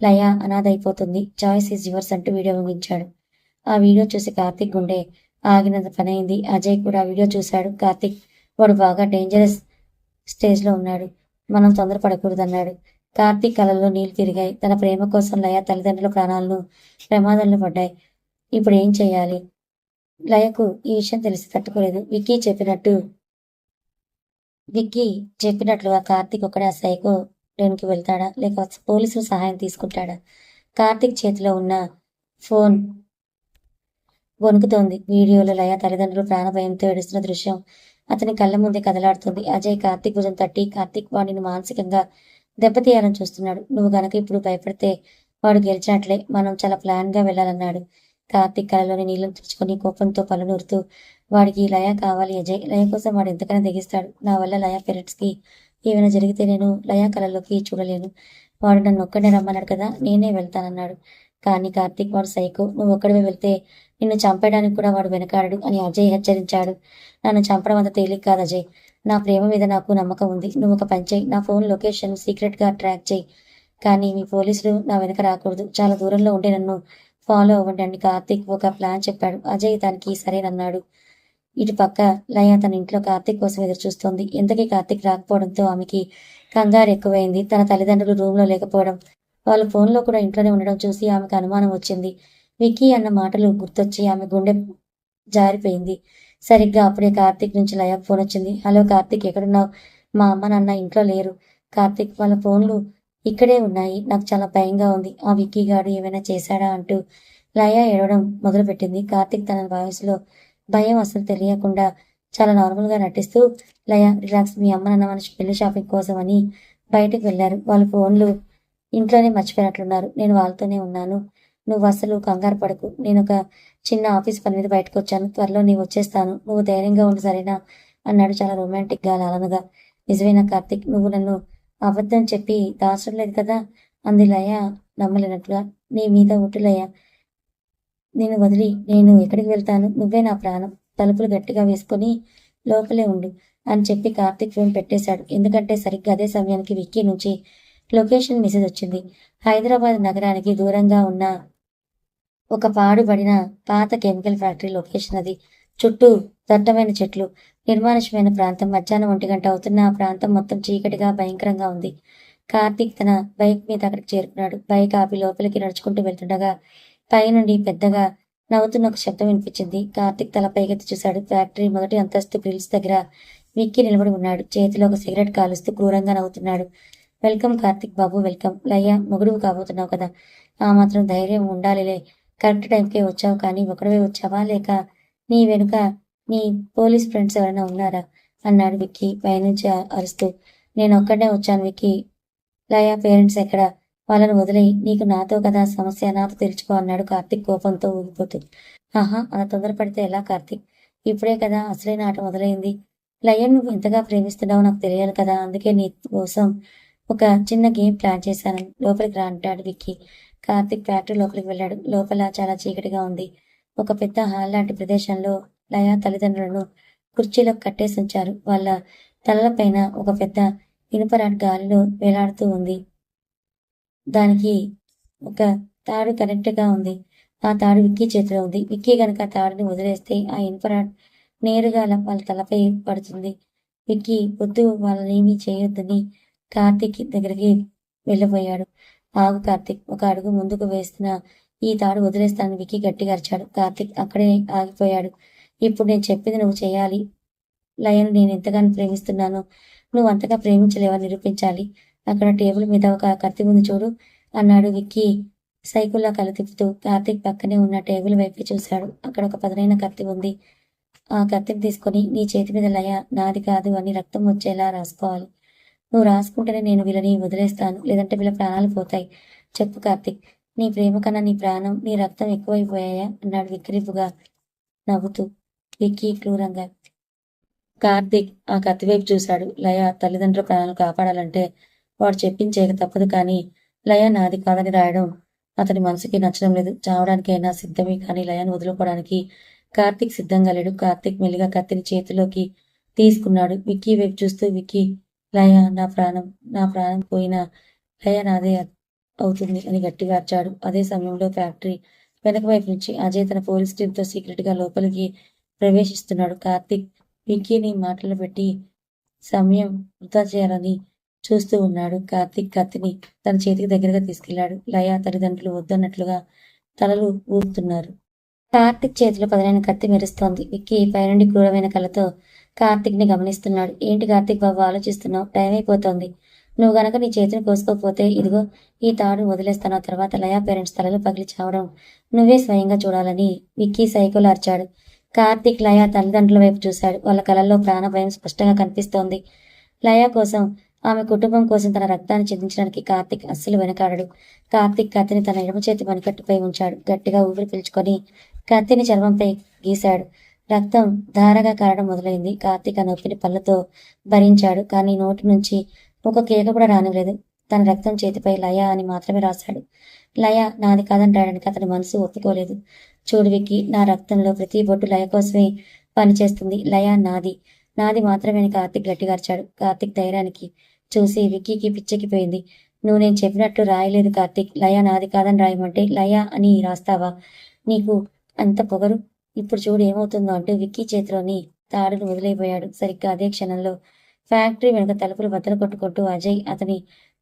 లయ అనాథ అయిపోతుంది. చాయిస్ ఈజ్ యువర్స్ అంటూ వీడియో ముగించాడు. ఆ వీడియో చూసి కార్తీక్ గుండె ఆగినంత పనైంది. అజయ్ కూడా వీడియో చూశాడు. కార్తీక్, వాడు బాగా డేంజరస్ స్టేజ్లో ఉన్నాడు. మనం తొందరపడకూడదన్నాడు. కార్తీక్ కళ్ళల్లో నీళ్లు తిరిగాయి. తన ప్రేమ కోసం లయ తల్లిదండ్రుల ప్రాణాలను ప్రమాదంలో పడ్డాయి. ఇప్పుడు ఏం చేయాలి? లయకు ఈ విషయం తెలిసి తట్టుకోలేదు. విక్కీ చెప్పినట్లుగా కార్తీక్ ఒక్కడే ఆ సైకో లోనికి వెళ్తాడా, లేక పోలీసుల సహాయం తీసుకుంటాడా? కార్తీక్ చేతిలో ఉన్న ఫోన్ వణుకుతోంది. వీడియోలో లయ తల్లిదండ్రులు ప్రాణభయంతో ఏడుస్తున్న దృశ్యం అతని కళ్ళ ముందే కదలాడుతుంది. అజయ్ కార్తీక్ భుజం తట్టి కార్తీక్ వాడిని మానసికంగా దెబ్బతీయాలని చూస్తున్నాడు. నువ్వు గనక ఇప్పుడు భయపడితే వాడు గెలిచినట్లే. మనం చాలా ప్లాన్ గా వెళ్ళాలన్నాడు. కార్తీక్ కళ్ళలోని నీళ్లను తుడుచుకొని కోపంతో పళ్ళు నూరుతూ, వాడికి లయ కావాలి అజయ్. లయ కోసం వాడు ఎంతకైనా తెగిస్తాడు. నా వల్ల లయ పేరెంట్స్ కి ఏమైనా జరిగితే నేను లయ కళలోకి చూడలేను. వాడు నన్ను ఒక్కడే రమ్మన్నాడు కదా, నేనే వెళ్తానన్నాడు. కానీ కార్తీక్ వాడు సైకో. నువ్వు ఒక్కడివే వెళ్తే నిన్ను చంపేయడానికి కూడా వాడు వెనకాడడు అని అజయ్ హెచ్చరించాడు. నన్ను చంపడం అంత తేలిక కాదు అజయ్. నా ప్రేమ మీద నాకు నమ్మకం ఉంది. నువ్వు ఒక పని చేయి, నా ఫోన్ లొకేషన్ సీక్రెట్ గా ట్రాక్ చేయి. కానీ మీ పోలీసులు నా వెనక రాకూడదు. చాలా దూరంలో ఉండి నన్ను ఫాలో అవ్వండి అని కార్తీక్ ఒక ప్లాన్ చెప్పాడు. అజయ్ దానికి సరేనన్నాడు. ఇటు పక్క లయ తన ఇంట్లో కార్తీక్ కోసం ఎదురు చూస్తోంది. ఎంతకీ కార్తీక్ రాకపోవడంతో ఆమెకి కంగారు ఎక్కువైంది. తన తల్లిదండ్రులు రూమ్ లో లేకపోవడం, వాళ్ళ ఫోన్లో కూడా ఇంట్లోనే ఉండడం చూసి ఆమెకు అనుమానం వచ్చింది. విక్కీ అన్న మాటలు గుర్తొచ్చి ఆమె గుండె జారిపోయింది. సరిగ్గా అప్పుడే కార్తీక్ నుంచి లయ ఫోన్ వచ్చింది. హలో కార్తీక్, ఎక్కడున్నావు? మా అమ్మ నాన్న ఇంట్లో లేరు కార్తీక్, వాళ్ళ ఫోన్లు ఇక్కడే ఉన్నాయి. నాకు చాలా భయంగా ఉంది. ఆ విక్కీ గాడు ఏమైనా చేశాడా అంటూ లయ ఏడవడం మొదలుపెట్టింది. కార్తీక్ తన వాయిస్లో భయం అసలు తెలియకుండా చాలా నార్మల్ గా నటిస్తూ, లయ రిలాక్స్, మీ అమ్మ నాన్న మన పెళ్లి షాపింగ్ కోసం అని బయటకు వెళ్లారు. వాళ్ళ ఫోన్లు ఇంట్లోనే మర్చిపోయినట్లున్నారు. నేను వాళ్ళతోనే ఉన్నాను. నువ్వు అసలు కంగారు పడకు. నేను ఒక చిన్న ఆఫీస్ పని మీద బయటకు వచ్చాను. త్వరలో నీవు వచ్చేస్తాను. నువ్వు ధైర్యంగా ఉండు సరేనా అన్నాడు చాలా రొమాంటిక్ గా లాలనగా. నిజమేనా కార్తీక్? నువ్వు నన్ను అబద్ధం చెప్పి దాచడం లేదు కదా అంది లయ నమ్మలేనట్లుగా. నీ మీద ఒట్టు లయ, నేను వదిలి నేను ఎక్కడికి వెళ్తాను? నువ్వే నా ప్రాణం. తలుపులు గట్టిగా వేసుకొని లోపలే ఉండు అని చెప్పి కార్తీక్ ఫోన్ పెట్టేశాడు. ఎందుకంటే సరిగ్గా అదే సమయానికి విక్కీ నుంచి లొకేషన్ మెసేజ్ వచ్చింది. హైదరాబాద్ నగరానికి దూరంగా ఉన్న ఒక పాడుబడిన పాత కెమికల్ ఫ్యాక్టరీ లొకేషన్ అది. చుట్టూ దట్టమైన చెట్లు, నిర్మానుష్యమైన ప్రాంతం. మధ్యాహ్నం 1 గంట అవుతున్న ఆ ప్రాంతం మొత్తం చీకటిగా భయంకరంగా ఉంది. కార్తీక్ తన బైక్ మీద అక్కడికి చేరుకున్నాడు. బైక్ ఆపి లోపలికి నడుచుకుంటూ వెళ్తుండగా పైనుండి పెద్దగా నవ్వుతున్న ఒక శబ్దం వినిపించింది. కార్తీక్ తల పైకెత్తి చూశాడు. ఫ్యాక్టరీ మొదటి అంతస్తు గ్రిల్స్ దగ్గర విక్కీ నిలబడి ఉన్నాడు. చేతిలో ఒక సిగరెట్ కాలుస్తూ క్రూరంగా నవ్వుతున్నాడు. వెల్కమ్ కార్తీక్ బాబు, వెల్కమ్. లయ్య, మొగుడువు కాబోతున్నావు కదా, ఆ మాత్రం ధైర్యం ఉండాలిలే. కరెక్ట్ టైంకే వచ్చావు. కానీ ఒకడవే వచ్చావా, లేక నీ వెనుక నీ పోలీస్ ఫ్రెండ్స్ ఎవరైనా ఉన్నారా అన్నాడు విక్కీ పైనుంచి అరుస్తూ. నేను ఒక్కడనే వచ్చాను విక్కీ. లయ పేరెంట్స్ ఎక్కడ? వాళ్ళను వదిలేయి. నీకు నాతో కదా సమస్య, నాతో తెరుచుకో అన్నాడు కార్తీక్ కోపంతో ఊగిపోతూ. ఆహా, అలా తొందరపడితే ఎలా కార్తీక్? ఇప్పుడే కదా అసలైన ఆట మొదలైంది. లయన్ నువ్వు ఎంతగా ప్రేమిస్తున్నావో నాకు తెలియాలి కదా, అందుకే నీ కోసం ఒక చిన్న గేమ్ ప్లాన్ చేశాను. లోపలికి రా అంటాడు విక్కీ. కార్తీక్ ఫ్యాక్టరీ లోపలికి వెళ్ళాడు. లోపల చాలా చీకటిగా ఉంది. ఒక పెద్ద హాల్ లాంటి ప్రదేశంలో లయ తల్లిదండ్రులను కుర్చీలో కట్టేసి ఉంచారు. వాళ్ళ తలలపైన ఒక పెద్ద ఇనుపరాడ్ గాలిలో వేలాడుతూ ఉంది. దానికి ఒక తాడు కనెక్ట్ గా ఉంది. ఆ తాడు విక్కీ చేతిలో ఉంది. విక్కీ గనక తాడుని వదిలేస్తే ఆ ఇనుపరాడ్ నేరుగా వాళ్ళ తలపై పడుతుంది. విక్కీ వద్దు, వాళ్ళనేమీ చేయొద్దని కార్తీక్ దగ్గరికి వెళ్ళబోయాడు. ఆగు కార్తీక్, ఒక అడుగు ముందుకు వేస్తున్న ఈ తాడు వదిలేస్తానని విక్కీ గట్టిగా అరిచాడు. కార్తీక్ అక్కడే ఆగిపోయాడు. ఇప్పుడు నేను చెప్పింది నువ్వు చేయాలి. లయను నేను ఎంతగానో ప్రేమిస్తున్నాను, నువ్వు అంతగా ప్రేమించలేవని నిరూపించాలి. అక్కడ టేబుల్ మీద ఒక కత్తి ఉంది చూడు అన్నాడు విక్కీ సైకిల్లా కళ్ళు తిప్పుతూ. కార్తీక్ పక్కనే ఉన్న టేబుల్ వైపు చూశాడు. అక్కడ ఒక పదునైన కత్తి ఉంది. ఆ కత్తిని తీసుకొని నీ చేతి మీద లయ నాది కాదు అని రక్తం వచ్చేలా రాసుకోవాలి. నువ్వు రాసుకుంటేనే నేను వీళ్ళని వదిలేస్తాను, లేదంటే వీళ్ళ ప్రాణాలు పోతాయి. చెప్పు కార్తీక్, నీ ప్రేమ కన్నా నీ ప్రాణం, నీ రక్తం ఎక్కువైపోయాయా అన్నాడు విక్కిరిపుగా నవ్వుతూ విక్కీ క్రూరంగా. కార్తీక్ ఆ కత్తివైపు చూశాడు. లయ తల్లిదండ్రుల ప్రాణాలు కాపాడాలంటే వాడు చెప్పించేయక తప్పదు. కానీ లయ నాది కాదని రాయడం అతని మనసుకి నచ్చడం లేదు. చావడానికైనా సిద్ధమే, కానీ లయను వదులుకోవడానికి కార్తీక్ సిద్ధంగా లేడు. కార్తీక్ మెల్లిగా కత్తిని చేతిలోకి తీసుకున్నాడు. విక్కీ వైపు చూస్తూ, విక్కీ, లయ నా ప్రాణం, నా ప్రాణం పోయినా లయ నాదే అవుతుంది అని గట్టిగా అరిచాడు. అదే సమయంలో ఫ్యాక్టరీ వెనక వైపు నుంచి అజయ్ తన పోలీస్ టీంతో సీక్రెట్ గా లోపలికి ప్రవేశిస్తున్నాడు. కార్తీక్ విక్కీని మాటలు పెట్టి సమయం వృధా చేయాలని చూస్తూ ఉన్నాడు. కార్తీక్ కత్తిని తన చేతికి దగ్గరగా తీసుకెళ్లాడు. లయ తల్లిదండ్రులు వద్దన్నట్లుగా తలలు ఊపుతున్నారు. కార్తీక్ చేతిలో పదునైన కత్తి మెరుస్తోంది. విక్కీ పైనుండి క్రూరమైన కళ్ళతో కార్తీక్ ని గమనిస్తున్నాడు. ఏంటి కార్తీక్ బాబు ఆలోచిస్తున్నావు? టైం అయిపోతోంది. నువ్వు గనక నీ చేతిని కోసుకోకపోతే ఇదిగో ఈ తాడు వదిలేస్తాను. ఆ తర్వాత లయా పేరెంట్స్ తలలు పగిలి చావడం నువ్వే స్వయంగా చూడాలని విక్కీ సైకోలు అరిచాడు. కార్తీక్ లయా తల్లిదండ్రుల వైపు చూశాడు. వాళ్ళ కళ్ళల్లో ప్రాణభయం స్పష్టంగా కనిపిస్తోంది. లయా కోసం, ఆమె కుటుంబం కోసం తన రక్తాన్ని చిందించడానికి కార్తీక్ అస్సలు వెనకాడడు. కార్తీక్ కత్తిని తన ఎడమ చేతి మణికట్టుపై ఉంచాడు. గట్టిగా ఊపిరి పీల్చుకొని కత్తిని చర్మంపై గీశాడు. రక్తం ధారగా కారడం మొదలైంది. కార్తీక్ ఆ నొప్పిని పళ్ళతో భరించాడు. కానీ నోటి నుంచి ఒక కేక కూడా రానివ్వలేదు. తన రక్తం చేతిపై లయ అని మాత్రమే రాశాడు. లయ నాది కాదని రాయడానికి అతని మనసు ఒప్పుకోలేదు. చూడు విక్కీ, నా రక్తంలో ప్రతి బొట్టు లయ కోసమే పనిచేస్తుంది. లయ నాది, నాది మాత్రమే అని కార్తీక్ గట్టిగా అరిచాడు. కార్తీక్ ధైర్యానికి చూసి విక్కీకి పిచ్చెక్కిపోయింది. నువ్వు నేను చెప్పినట్లు రాయలేదు కార్తీక్. లయ నాది కాదని రాయమంటే లయ అని రాస్తావా? నీకు అంత పొగరు? ఇప్పుడు చూడు ఏమవుతుందో అంటూ విక్కీ చేతిలోని తాడును వదిలేపోయాడు. సరిగ్గా అదే క్షణంలో ఫ్యాక్టరీ వెనుక తలుపులు బద్దలు కొట్టుకుంటూ అజయ్, అతని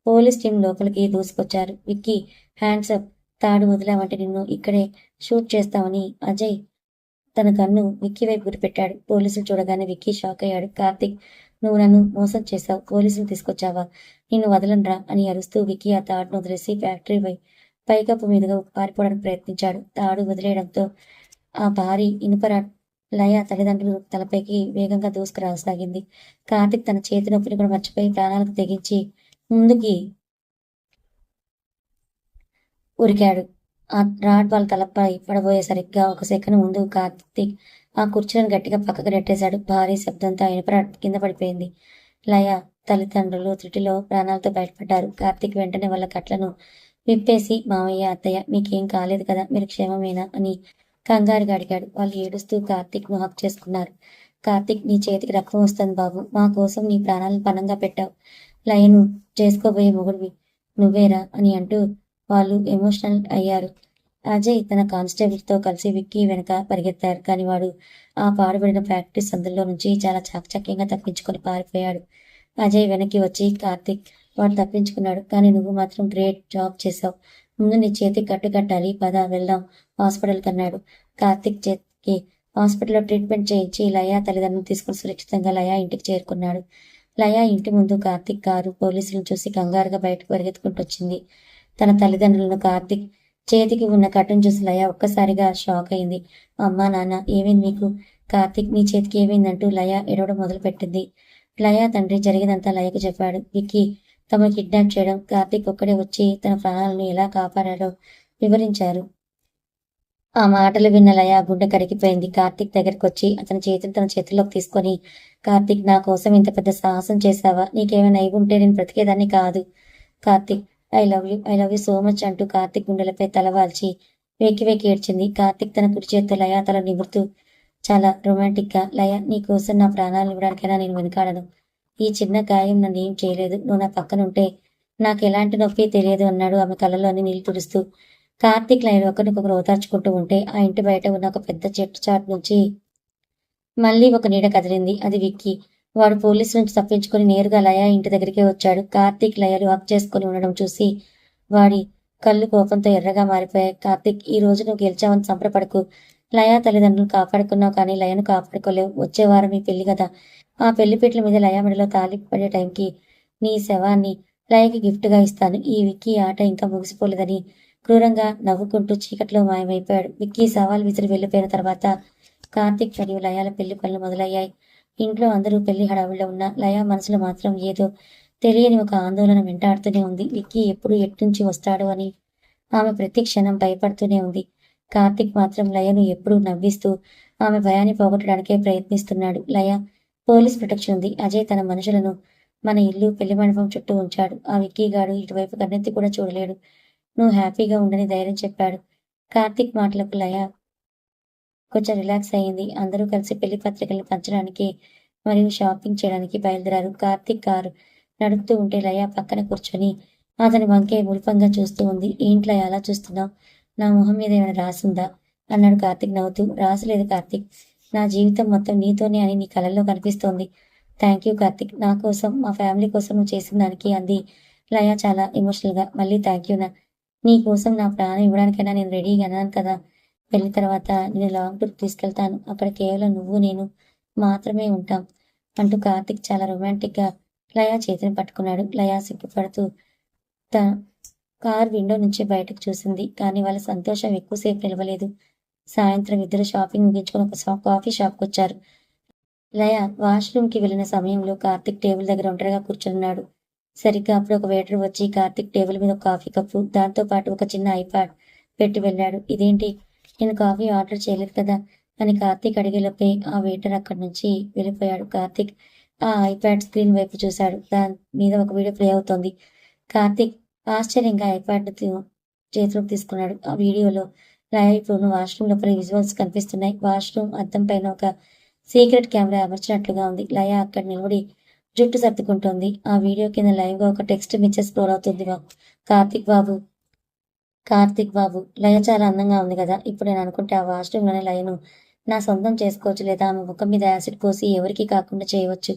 పోలీస్ టీం లోపలికి దూసుకొచ్చారు. విక్కీ, హ్యాండ్స్ అప్, తాడు వదిలామంటే నిన్ను ఇక్కడే షూట్ చేస్తామని అజయ్ తన కన్ను విక్కీ వైపు గురిపెట్టాడు. పోలీసులు చూడగానే విక్కీ షాక్ అయ్యాడు. కార్తీక్, నువ్వు నన్ను మోసం చేశావు, పోలీసులు తీసుకొచ్చావా? నిన్ను వదలనరా అని అరుస్తూ విక్కీ ఆ తాడును వదిలేసి ఫ్యాక్టరీ పైకప్పు మీదుగా పారిపోవడానికి ప్రయత్నించాడు. తాడు వదిలేయడంతో ఆ భారీ ఇనుపరాడ్ లయ తల్లిదండ్రులు తలపైకి వేగంగా దూసుకురాసాగింది. కార్తీక్ తన చేతి నొప్పిని కూడా మర్చిపోయి ప్రాణాలకు తెగించి ముందుకి ఉరికాడు. ఆ రాడ్ బాల్ తలపై పడబోయే సరిగ్గా ఒక సెకండ్ ముందు కార్తీక్ ఆ కుర్చీలను గట్టిగా పక్కకు నెట్టేశాడు. భారీ శబ్దంతో ఇనుపరాడ్ కింద పడిపోయింది. లయ తల్లిదండ్రులు త్రుటిలో ప్రాణాలతో బయటపడ్డారు. కార్తీక్ వెంటనే వాళ్ళ కట్లను విప్పేసి, మామయ్య, అత్తయ్య, మీకేం కాలేదు కదా, మీరు క్షేమమేనా అని కంగారుగా అడిగాడు. వాళ్ళు ఏడుస్తూ కార్తీక్ ను హక్ చేసుకున్నారు. కార్తీక్, నీ చేతికి రక్తం వస్తుంది బాబు, మా కోసం నీ ప్రాణాలను పణంగా పెట్టావు. లయను చేసుకోబోయే మొగుడివి నువ్వేరా అని అంటూ వాళ్ళు ఎమోషనల్ అయ్యారు. అజయ్ తన కానిస్టేబుల్ తో కలిసి విక్కీ వెనక పరిగెత్తారు. కానీ వాడు ఆ పాడుబడిన ఫ్యాక్టరీ సందుల్లో నుంచి చాలా చాకచక్యంగా తప్పించుకొని పారిపోయాడు. అజయ్ వెనక్కి వచ్చి, కార్తీక్, వాడు తప్పించుకున్నాడు, కానీ నువ్వు మాత్రం గ్రేట్ జాబ్ చేశావు. ముందు నీ చేతికి కట్టు కట్టాలి, పద వెళ్దాం హాస్పిటల్ కన్నాడు. కార్తీక్ చేతికి హాస్పిటల్లో ట్రీట్మెంట్ చేయించి లయ తల్లిదండ్రులు తీసుకుని సురక్షితంగా లయ ఇంటికి చేరుకున్నాడు. లయ ఇంటి ముందు కార్తీక్ కారు పోలీసులను చూసి కంగారుగా బయటకు పరిగెత్తుకుంటూ వచ్చింది. తన తల్లిదండ్రులను కార్తీక్ చేతికి ఉన్న కట్టును చూసి లయ ఒక్కసారిగా షాక్ అయింది. అమ్మా, నాన్న, ఏమైంది మీకు? కార్తీక్, నీ చేతికి ఏమైందంటూ లయ ఎడవడం మొదలుపెట్టింది. లయ తండ్రి జరిగినంతా లయకు చెప్పాడు. విక్కీ తమను కిడ్నాప్ చేయడం, కార్తీక్ ఒక్కడే వచ్చి తన ప్రాణాలను ఎలా కాపాడాడో వివరించారు. ఆ మాటలు విన్న లయ గుండె కరిగిపోయింది. కార్తీక్ దగ్గరికి వచ్చి అతని చేతిని తన చేతుల్లోకి తీసుకొని, కార్తీక్, నా కోసం ఇంత పెద్ద సాహసం చేశావా? నీకేమైనా అయి ఉంటే నేను బ్రతికేదాన్ని కాదు. Karthik, I love you so much అంటూ కార్తీక్ గుండెలపై తలవాల్చి వెక్కి వెక్కి ఏడ్చింది. కార్తీక్ తన కుడి చేతితో లయ తల నిమురుతూ చాలా రొమాంటిక్ గా, లయ, నీ కోసం నా ప్రాణాలను ఇవ్వడానికైనా నేను వెనుకాడను. ఈ చిన్న గాయం నన్ను ఏం చేయలేదు. నువ్వు నా పక్కనుంటే నాకు ఎలాంటి నొప్పి తెలియదు అన్నాడు ఆమె కళ్ళలోని నీళ్లు తుడుస్తూ. కార్తీక్ లయలు ఒకరినొకరు ఓదార్చుకుంటూ ఉంటే ఆ ఇంటి బయట ఉన్న ఒక పెద్ద చెట్టు చాటు నుంచి మళ్ళీ ఒక నీడ కదిలింది. అది విక్కీ. వాడు పోలీసు నుంచి తప్పించుకుని నేరుగా లయ ఇంటి దగ్గరికే వచ్చాడు. కార్తీక్ లయలు హక్ చేసుకుని ఉండడం చూసి వాడి కళ్ళు కోపంతో ఎర్రగా మారిపోయాయి. కార్తీక్, ఈ రోజు నువ్వు గెలిచావని సంబరపడకు. లయ తల్లిదండ్రులు కాపాడుకున్నావు, కానీ లయను కాపాడుకోలేవు. వచ్చే వారం మీ పెళ్లి కదా, ఆ పెళ్లిపీటల మీద లయ మెడలో తాళి పడే టైంకి నీ శవాన్ని లయకి గిఫ్ట్గా ఇస్తాను. ఈ విక్కీ ఆట ఇంకా ముగిసిపోలేదని క్రూరంగా నవ్వుకుంటూ చీకట్లో మాయమైపోయాడు. విక్కీ సవాల్ విసిరి వెళ్లిపోయిన తర్వాత కార్తీక్ మరియు లయాల పెళ్లి పనులు మొదలయ్యాయి. ఇంట్లో అందరూ పెళ్లి హడావుల్లో ఉన్న లయ మనసులో మాత్రం ఏదో తెలియని ఒక ఆందోళన వెంటాడుతూనే ఉంది. విక్కీ ఎప్పుడు ఎట్నుంచి వస్తాడో అని ఆమె ప్రతి క్షణం భయపడుతూనే ఉంది. కార్తీక్ మాత్రం లయను ఎప్పుడూ నవ్విస్తూ ఆమె భయాన్ని పోగొట్టడానికే ప్రయత్నిస్తున్నాడు. లయ పోలీస్ ప్రొటెక్షన్ ఉంది. అజయ్ తన మనుషులను మన ఇల్లు పెళ్లి మండపం చుట్టూ ఉంచాడు. ఆ విక్కీగాడు ఇటువైపు కన్నెత్తి కూడా చూడలేడు. నువ్వు హ్యాపీగా ఉండని ధైర్యం చెప్పాడు. కార్తీక్ మాటలకు లయ కొంచెం రిలాక్స్ అయ్యింది. అందరూ కలిసి పెళ్లి పత్రికలను పంచడానికి మరియు షాపింగ్ చేయడానికి బయలుదేరారు. కార్తీక్ కారు నడుపుతూ ఉంటే లయ పక్కన కూర్చొని అతని వంకే మురిపంగా చూస్తూ ఉంది. ఏంట్లా అలా చూస్తున్నావు? నా మొహం మీద ఏమైనా రాసుందా అన్నాడు కార్తీక్ నవ్వుతూ. రాసలేదు కార్తీక్, నా జీవితం మొత్తం నీతోనే అని నీ కళల్లో కనిపిస్తోంది. థ్యాంక్ యూ కార్తిక్, నా కోసం మా ఫ్యామిలీ కోసం నువ్వు చేసిన దానికి అంది లయ చాలా ఎమోషనల్గా. మళ్ళీ థ్యాంక్ యూనా, నీ కోసం నా ప్రాణం ఇవ్వడానికైనా నేను రెడీగా అన్నాను కదా. పెళ్లి తర్వాత నేను లాంగ్ టూర్ తీసుకెళ్తాను, అక్కడ కేవలం నువ్వు నేను మాత్రమే ఉంటాం అంటూ కార్తిక్ చాలా రొమాంటిక్గా లయ చేతిని పట్టుకున్నాడు. లయ సిగ్గుపడుతూ తన కార్ విండో నుంచి బయటకు చూసింది. కానీ వాళ్ళ సంతోషం ఎక్కువసేపు నిలవలేదు. సాయంత్రం ఇద్దరు షాపింగ్ ముగించుకొని ఒక కాఫీ షాప్కి వచ్చారు. లయ వాష్రూమ్కి వెళ్ళిన సమయంలో కార్తిక్ టేబుల్ దగ్గర ఒంటరిగా కూర్చున్నాడు. సరిగ్గా అప్పుడు ఒక వెయిటర్ వచ్చి కార్తిక్ టేబుల్ మీద ఒక కాఫీ కప్పు, దాంతో పాటు ఒక చిన్న ఐపాడ్ పెట్టి వెళ్ళాడు. ఇదేంటి, నేను కాఫీ ఆర్డర్ చేయలేదు కదా అని కార్తిక్ అడిగేలోపే ఆ వెయిటర్ అక్కడి నుంచి వెళ్ళిపోయాడు. కార్తిక్ ఆ ఐపాడ్ స్క్రీన్ వైపు చూశాడు. దాని మీద ఒక వీడియో ప్లే అవుతోంది. కార్తిక్ ఆశ్చర్యంగా ఐపాడ్ చేతిలోకి తీసుకున్నాడు. ఆ వీడియోలో లయ ఇప్పుడు వాష్రూమ్ లోపల విజువల్స్ కనిపిస్తున్నాయి. వాష్రూమ్ అద్దం పైన ఒక సీక్రెట్ కెమెరా అమర్చినట్లుగా ఉంది. లయ అక్కడ నిలబడి జుట్టు సర్దుకుంటోంది. ఆ వీడియో కింద లైవ్ గా ఒక టెక్స్ట్ మెసేజ్ స్క్రోల్ అవుతుంది. కార్తిక్ బాబు, కార్తిక్ బాబు, లయ చాలా అందంగా ఉంది కదా. ఇప్పుడు నేను అనుకుంటే ఆ వాష్రూమ్ లోనే లయను నా సొంతం చేసుకోవచ్చు, లేదా ఆమె ముఖం మీద యాసిడ్ పోసి ఎవరికి కాకుండా చేయవచ్చు.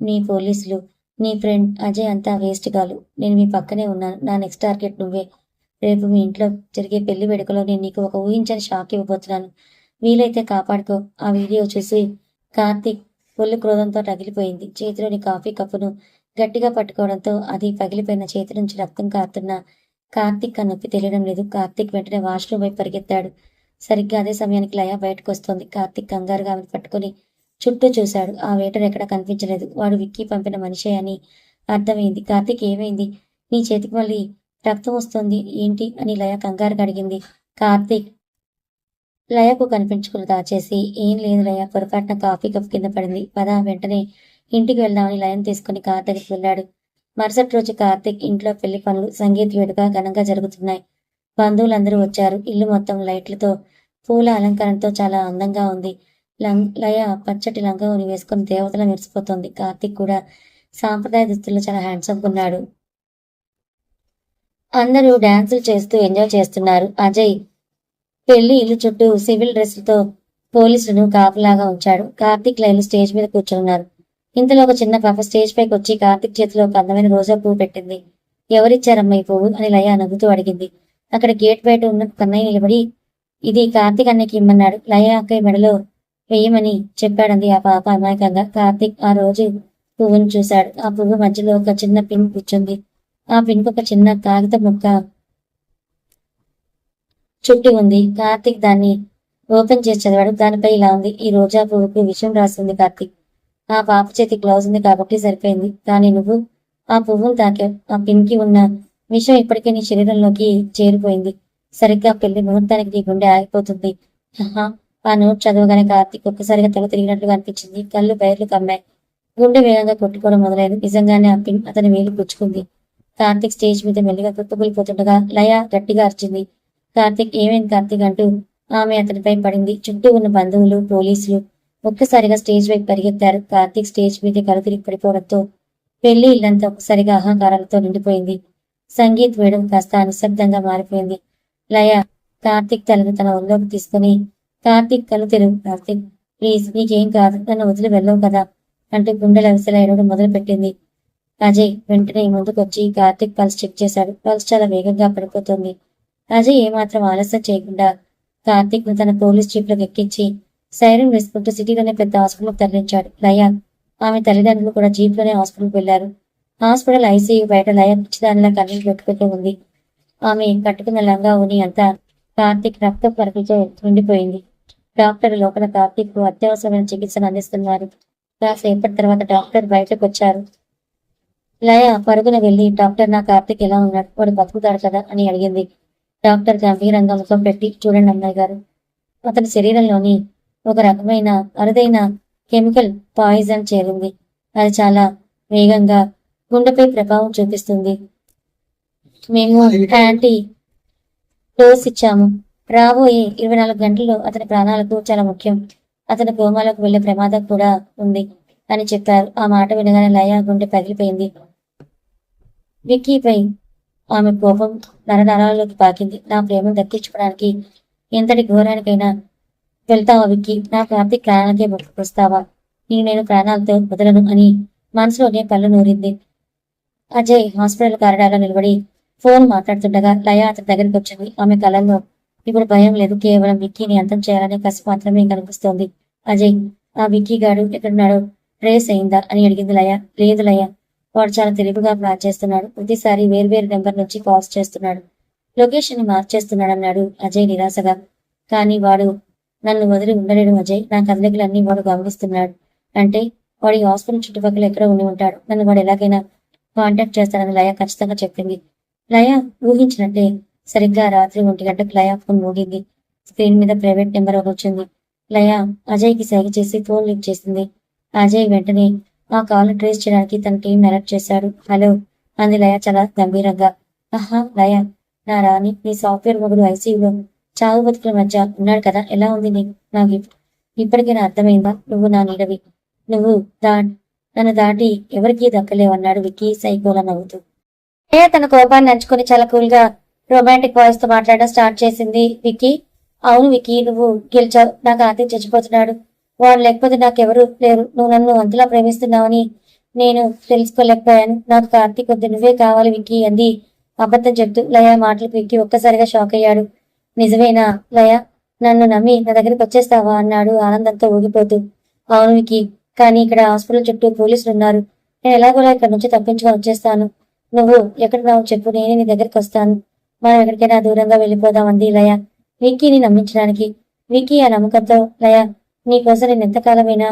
నీ పోలీసులు, నీ ఫ్రెండ్ అజయ్ అంతా వేస్ట్ కాలు. నేను మీ పక్కనే ఉన్నాను. నా నెక్స్ట్ టార్గెట్ నువ్వే. రేపు మీ ఇంట్లో జరిగే పెళ్లి వేడుకలో నేను నీకు ఒక ఊహించని షాక్ ఇవ్వబోతున్నాను. వీలైతే కాపాడుకో. ఆ వీడియో చూసి కార్తిక్ ఒళ్ళు క్రోధంతో తగిలిపోయింది. చేతిలోని కాఫీ కప్పును గట్టిగా పట్టుకోవడంతో అది పగిలిపోయిన చేతి నుంచి రక్తం కారుతున్న కార్తిక్ ఆ నొప్పి తెలియడం లేదు. కార్తిక్ వెంటనే వాష్రూమ్ వైపు పరిగెత్తాడు. సరిగ్గా అదే సమయానికి లయ బయటకు వస్తోంది. కార్తిక్ కంగారుగా ఆమెను పట్టుకుని చుట్టూ చూశాడు. ఆ వేటర్ ఎక్కడా కనిపించలేదు. వాడు విక్కీ పంపిన మనిషే అని అర్థమైంది. కార్తిక్ ఏమైంది, నీ చేతికి మళ్ళీ రక్తం వస్తుంది ఏంటి అని లయ కంగారుగా అడిగింది. కార్తిక్ లయకు కనిపించుకుని దాచేసి, ఏం లేదు లయ, పొరపాటున కాఫీ కప్ కింద పడింది, పద వెంటనే ఇంటికి వెళ్దామని లయను తీసుకుని కార్ దగ్గరికి వెళ్ళాడు. మరుసటి రోజు కార్తిక్ ఇంట్లో పెళ్లి పనులు సంగీత్ వేడుక ఘనంగా జరుగుతున్నాయి. బంధువులందరూ వచ్చారు. ఇల్లు మొత్తం లైట్లతో పూల అలంకరణతో చాలా అందంగా ఉంది. లయ పచ్చటి లంగావోని వేసుకుని దేవతలా మెరిసిపోతోంది. కార్తిక్ కూడా సాంప్రదాయ దుస్తుల్లో చాలా హ్యాండ్సమ్ ఉన్నాడు. అందరూ డాన్సులు చేస్తూ ఎంజాయ్ చేస్తున్నారు. అజయ్ పెళ్లి ఇల్లు చుట్టూ సివిల్ డ్రెస్సులతో పోలీసులను కాపులాగా ఉంచాడు. కార్తిక్ లయలు స్టేజ్ మీద కూర్చున్నారు. ఇంతలో ఒక చిన్న పాప స్టేజ్ పైకి వచ్చి కార్తిక్ చేతిలో ఒక అందమైన రోజా పువ్వు పెట్టింది. ఎవరిచ్చారమ్మా ఈ పువ్వు అని లయ నవ్వుతూ అడిగింది. అక్కడ గేట్ బయట ఉన్న కన్నయ్య నిలబడి, ఇది కార్తిక్ అన్నయ్యకి ఇమ్మన్నాడు, లయ అక్కయ్య మెడలో వేయమని చెప్పాడంది ఆ పాప అమాయకంగా. కార్తిక్ ఆ రోజు పువ్వును చూశాడు. ఆ పువ్వు మధ్యలో ఒక చిన్న పిన్ కూర్చుంది. ఆ పిన్కు ఒక చిన్న కాగిత ముక్క చుట్టి ఉంది. కార్తిక్ దాన్ని ఓపెన్ చేసి చదివాడు. దానిపై ఇలా ఉంది, ఈ రోజా పువ్వుకు విషయం రాస్తుంది కార్తిక్. ఆ పాప చేతి గ్లౌజ్ ఉంది కాబట్టి సరిపోయింది, కానీ నువ్వు ఆ పువ్వును తాకావు. ఆ పిన్కి ఉన్న విషయం ఇప్పటికే నీ శరీరంలోకి చేరిపోయింది. సరిగ్గా పెళ్లి ముహూర్తానికి నీ గుండె ఆగిపోతుంది. ఆ నోట్ చదవగానే కార్తిక్ ఒక్కసారిగా తల తిరిగినట్లుగా అనిపించింది. కళ్ళు బయర్లు కమ్మాయి. గుండె వేగంగా కొట్టుకోవడం మొదలైంది. నిజంగానే ఆ పిన్ అతని వేలు గుచ్చుకుంది. కార్తిక్ స్టేజ్ మీద మెల్లిగా కుప్పకూలిపోతుండగా లయ గట్టిగా అరిచింది. కార్తిక్, ఏమైంది కార్తిక్ అంటూ ఆమె అతనిపై పడింది. చుట్టూ ఉన్న బంధువులు, పోలీసులు ఒక్కసారిగా స్టేజ్ వైపు పరిగెత్తారు. కార్తిక్ స్టేజ్ మీద కలు తిరిగి పడిపోవడంతో పెళ్లి ఇల్లంతా ఒక్కసారిగా అహంకారాలతో నిండిపోయింది. సంగీత్ వేయడం కాస్త నిశ్శబ్దంగా మారిపోయింది. లయ కార్తిక్ తలను తన ఒళ్ళోకి తీసుకుని, కార్తిక్ కళ్ళు తెరువు కార్తిక్, ప్లీజ్, నీకేం కాదు, నన్ను వదిలి వెళ్ళవు కదా అంటూ గుండెల విసల ఏడవడం మొదలు పెట్టింది. అజయ్ వెంటనే ముందుకొచ్చి కార్తిక్ పల్స్ చెక్ చేశాడు. పల్స్ చాలా వేగంగా పడిపోతుంది. అజయ్ ఏమాత్రం ఆలస్యం చేయకుండా కార్తిక్ ను తన పోలీస్ జీప్ లోకి ఎక్కించి సైరన్ వేసుకుంటూ సిటీలోనే పెద్ద హాస్పిటల్కి తరలించాడు. లయ ఆమె తల్లిదండ్రులు కూడా జీప్ లోనే హాస్పిటల్కి వెళ్లారు. హాస్పిటల్ ఐసీయూ బయట లయ పిచ్చిదానిలా కన్నీళ్లు పెట్టుకుంటూ ఉంది. ఆమె కట్టుకున్న లంగా ఉని అంతా కార్తిక్ రక్త పరకలతో నిండిపోయింది. డాక్టర్ లోపల కార్తిక్ కు అత్యవసరమైన చికిత్సను అందిస్తున్నారు. కాసేపటి తర్వాత డాక్టర్ బయటకు వచ్చారు. లయ పరుగున వెళ్లి, డాక్టర్, నా కార్తిక్ ఎలా ఉన్నాడు, వాడు బతుకుతాడు కదా అని అడిగింది. డాక్టర్ గంభీరంగా ముఖం పెట్టి, చూడండి అమ్మాయి గారు, అతని శరీరంలోని ఒక రకమైన అరుదైన కెమికల్ పాయిజన్ చేరింది. అది చాలా వేగంగా గుండెపై ప్రభావం చూపిస్తుంది. మేము యాంటీ డోస్ ఇచ్చాము. రాబోయే 24 గంటల్లో అతని ప్రాణాలకు చాలా ముఖ్యం. అతని కోమాలోకి వెళ్లే ప్రమాదం కూడా ఉంది అని చెప్పారు. ఆ మాట వినగానే లయ గుండె పగిలిపోయింది. విక్కీపై ఆమె కోపం నరనరాల్లోకి పాకింది. నా ప్రేమను దక్కించుకోవడానికి ఎంతటి ఘోరానికైనా వెళ్తావా విక్కీ? నా కార్తిక్ ప్రాణానికే ముప్పుకొస్తావా? నేను ప్రాణాలతో వదలను అని మనసులోనే పళ్ళు నూరింది. అజయ్ హాస్పిటల్ కారిడార్లో నిలబడి ఫోన్ మాట్లాడుతుండగా లయ అతని దగ్గరికి వచ్చింది. ఆమె కళ్ళల్లో ఇప్పుడు భయం లేదు, కేవలం విక్కీని అంతం చేయాలనే కసి మాత్రమే కనిపిస్తోంది. అజయ్, ఆ విక్కీ గాడు ఎక్కడున్నాడో ట్రేస్ అయిందా అని అడిగింది లయ. లేదు లయ, వాడు చాలా తెలివిగా ప్లాన్ చేస్తున్నాడు. ప్రతిసారి వేర్వేరు నెంబర్ నుంచి కాల్స్ చేస్తున్నాడు, లొకేషన్ ని మార్చేస్తున్నాడు అన్నాడు అజయ్ నిరాశగా. కానీ వాడు నన్ను వదిలి ఉండలేడు అజయ్. నా కదలికలన్నీ వాడు గమనిస్తున్నాడు. అంటే వాడి హాస్పిటల్ చుట్టుపక్కల ఎక్కడ ఉండి ఉంటాడు. నన్ను వాడు ఎలాగైనా కాంటాక్ట్ చేస్తానని లయ ఖచ్చితంగా చెప్పింది. లయ ఊహించినట్టే సరిగ్గా రాత్రి 1 గంటకు లయ ఫోన్ మోగింది. స్క్రీన్ మీద ప్రైవేట్ నెంబర్ వచ్చింది. లయ అజయ్కి సైగ చేసి ఫోన్ లిఫ్ట్ చేసింది. అజయ్ వెంటనే ఆ కాల్ ట్రేస్ చేయడానికి తన టీం అలర్ట్ చేశాడు. హలో అంది లయ చాలా గంభీరంగా. ఆహా లయ, నా రాణి, నీ సాఫ్ట్వేర్ మొగుడు ఐసీయూలో చావు బతుకుల మధ్య ఉన్నాడు కదా, ఎలా ఉంది నీకు? నాకు ఇప్పటికైనా అర్థమైందా? నువ్వు నా నీడవి. నువ్వు నన్ను దాటి ఎవరికీ దక్కలేవన్నాడు విక్కీ సైకోలా నవ్వుతూ. తన కోపాన్ని నంచుకుని చాలా కూల్ గా రొమాంటిక్ వాయిస్ తో మాట్లాడడం స్టార్ట్ చేసింది. విక్కీ, అవును విక్కీ, నువ్వు గెలిచావు. నాకు ఆర్తి చచ్చిపోతున్నాడు. వాడు లేకపోతే నాకెవరు లేరు. నువ్వు నన్ను అంతలా ప్రేమిస్తున్నావని నేను తెలుసుకోలేకపోయాను. నాకు కార్తీక్ వద్దు, నువ్వే కావాలి విక్కీ అంది అబద్ధం చెప్తూ. లయ మాటలకు విక్కీ ఒక్కసారిగా షాక్ అయ్యాడు. నిజమేనా లయ? నన్ను నమ్మి నా దగ్గరికి వచ్చేస్తావా అన్నాడు ఆనందంతో ఊగిపోతూ. అవును విక్కీ, కానీ ఇక్కడ హాస్పిటల్ చుట్టూ పోలీసులు ఉన్నారు. నేను ఎలాగోలా ఇక్కడ నుంచి తప్పించుకొని వచ్చేస్తాను. నువ్వు ఎక్కడున్నావు చెప్పు, నేనే నీ దగ్గరికి వస్తాను. మనం ఎక్కడికైనా దూరంగా వెళ్ళిపోదామంది లయ విక్కీని నమ్మించడానికి. విక్కీ ఆ నమ్మకంతో, లయ నీకోసం నేను ఎంతకాలమైనా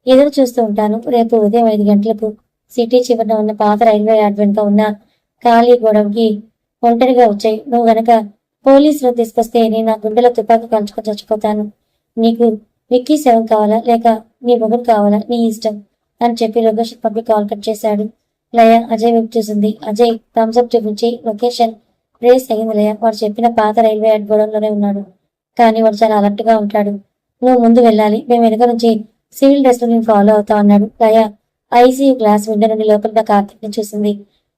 ఎదురు చూస్తూ ఉంటాను. రేపు ఉదయం 5 గంటలకు సిటీ చివరన ఉన్న పాత రైల్వే యార్డ్ వెనుక ఉన్న ఖాళీ గోడౌన్కి ఒంటరిగా వచ్చాయి. నువ్వు గనక పోలీసులు తీసుకొస్తే నేను నా గుండెలో తుపాకీ కాల్చుకొని చచ్చిపోతాను. నీకు విక్కీ శవం కావాలా లేక నీ మొగుడు కావాలా, నీ ఇష్టం అని చెప్పి లొకేషన్ పంపి కాల్ కట్ చేశాడు. లయ అజయ్ వైపు చూసింది. అజయ్ థమ్స్అప్ చూపించి లొకేషన్ రేస్ అయింది. లయ వాడు చెప్పిన పాత రైల్వే యార్డ్ గోడౌన్లోనే ఉన్నాడు. కానీ వాడు చాలా అలర్ట్ గా ఉంటాడు. నువ్వు ముందు వెళ్ళాలి, మేము వెనుక నుంచి సివిల్ డ్రెస్ లో నేను ఫాలో అవుతా అన్నాడు. లయ ఐసీయూ గ్లాస్ విండో నుండి లోపల కార్తిక్ ని చూసింది.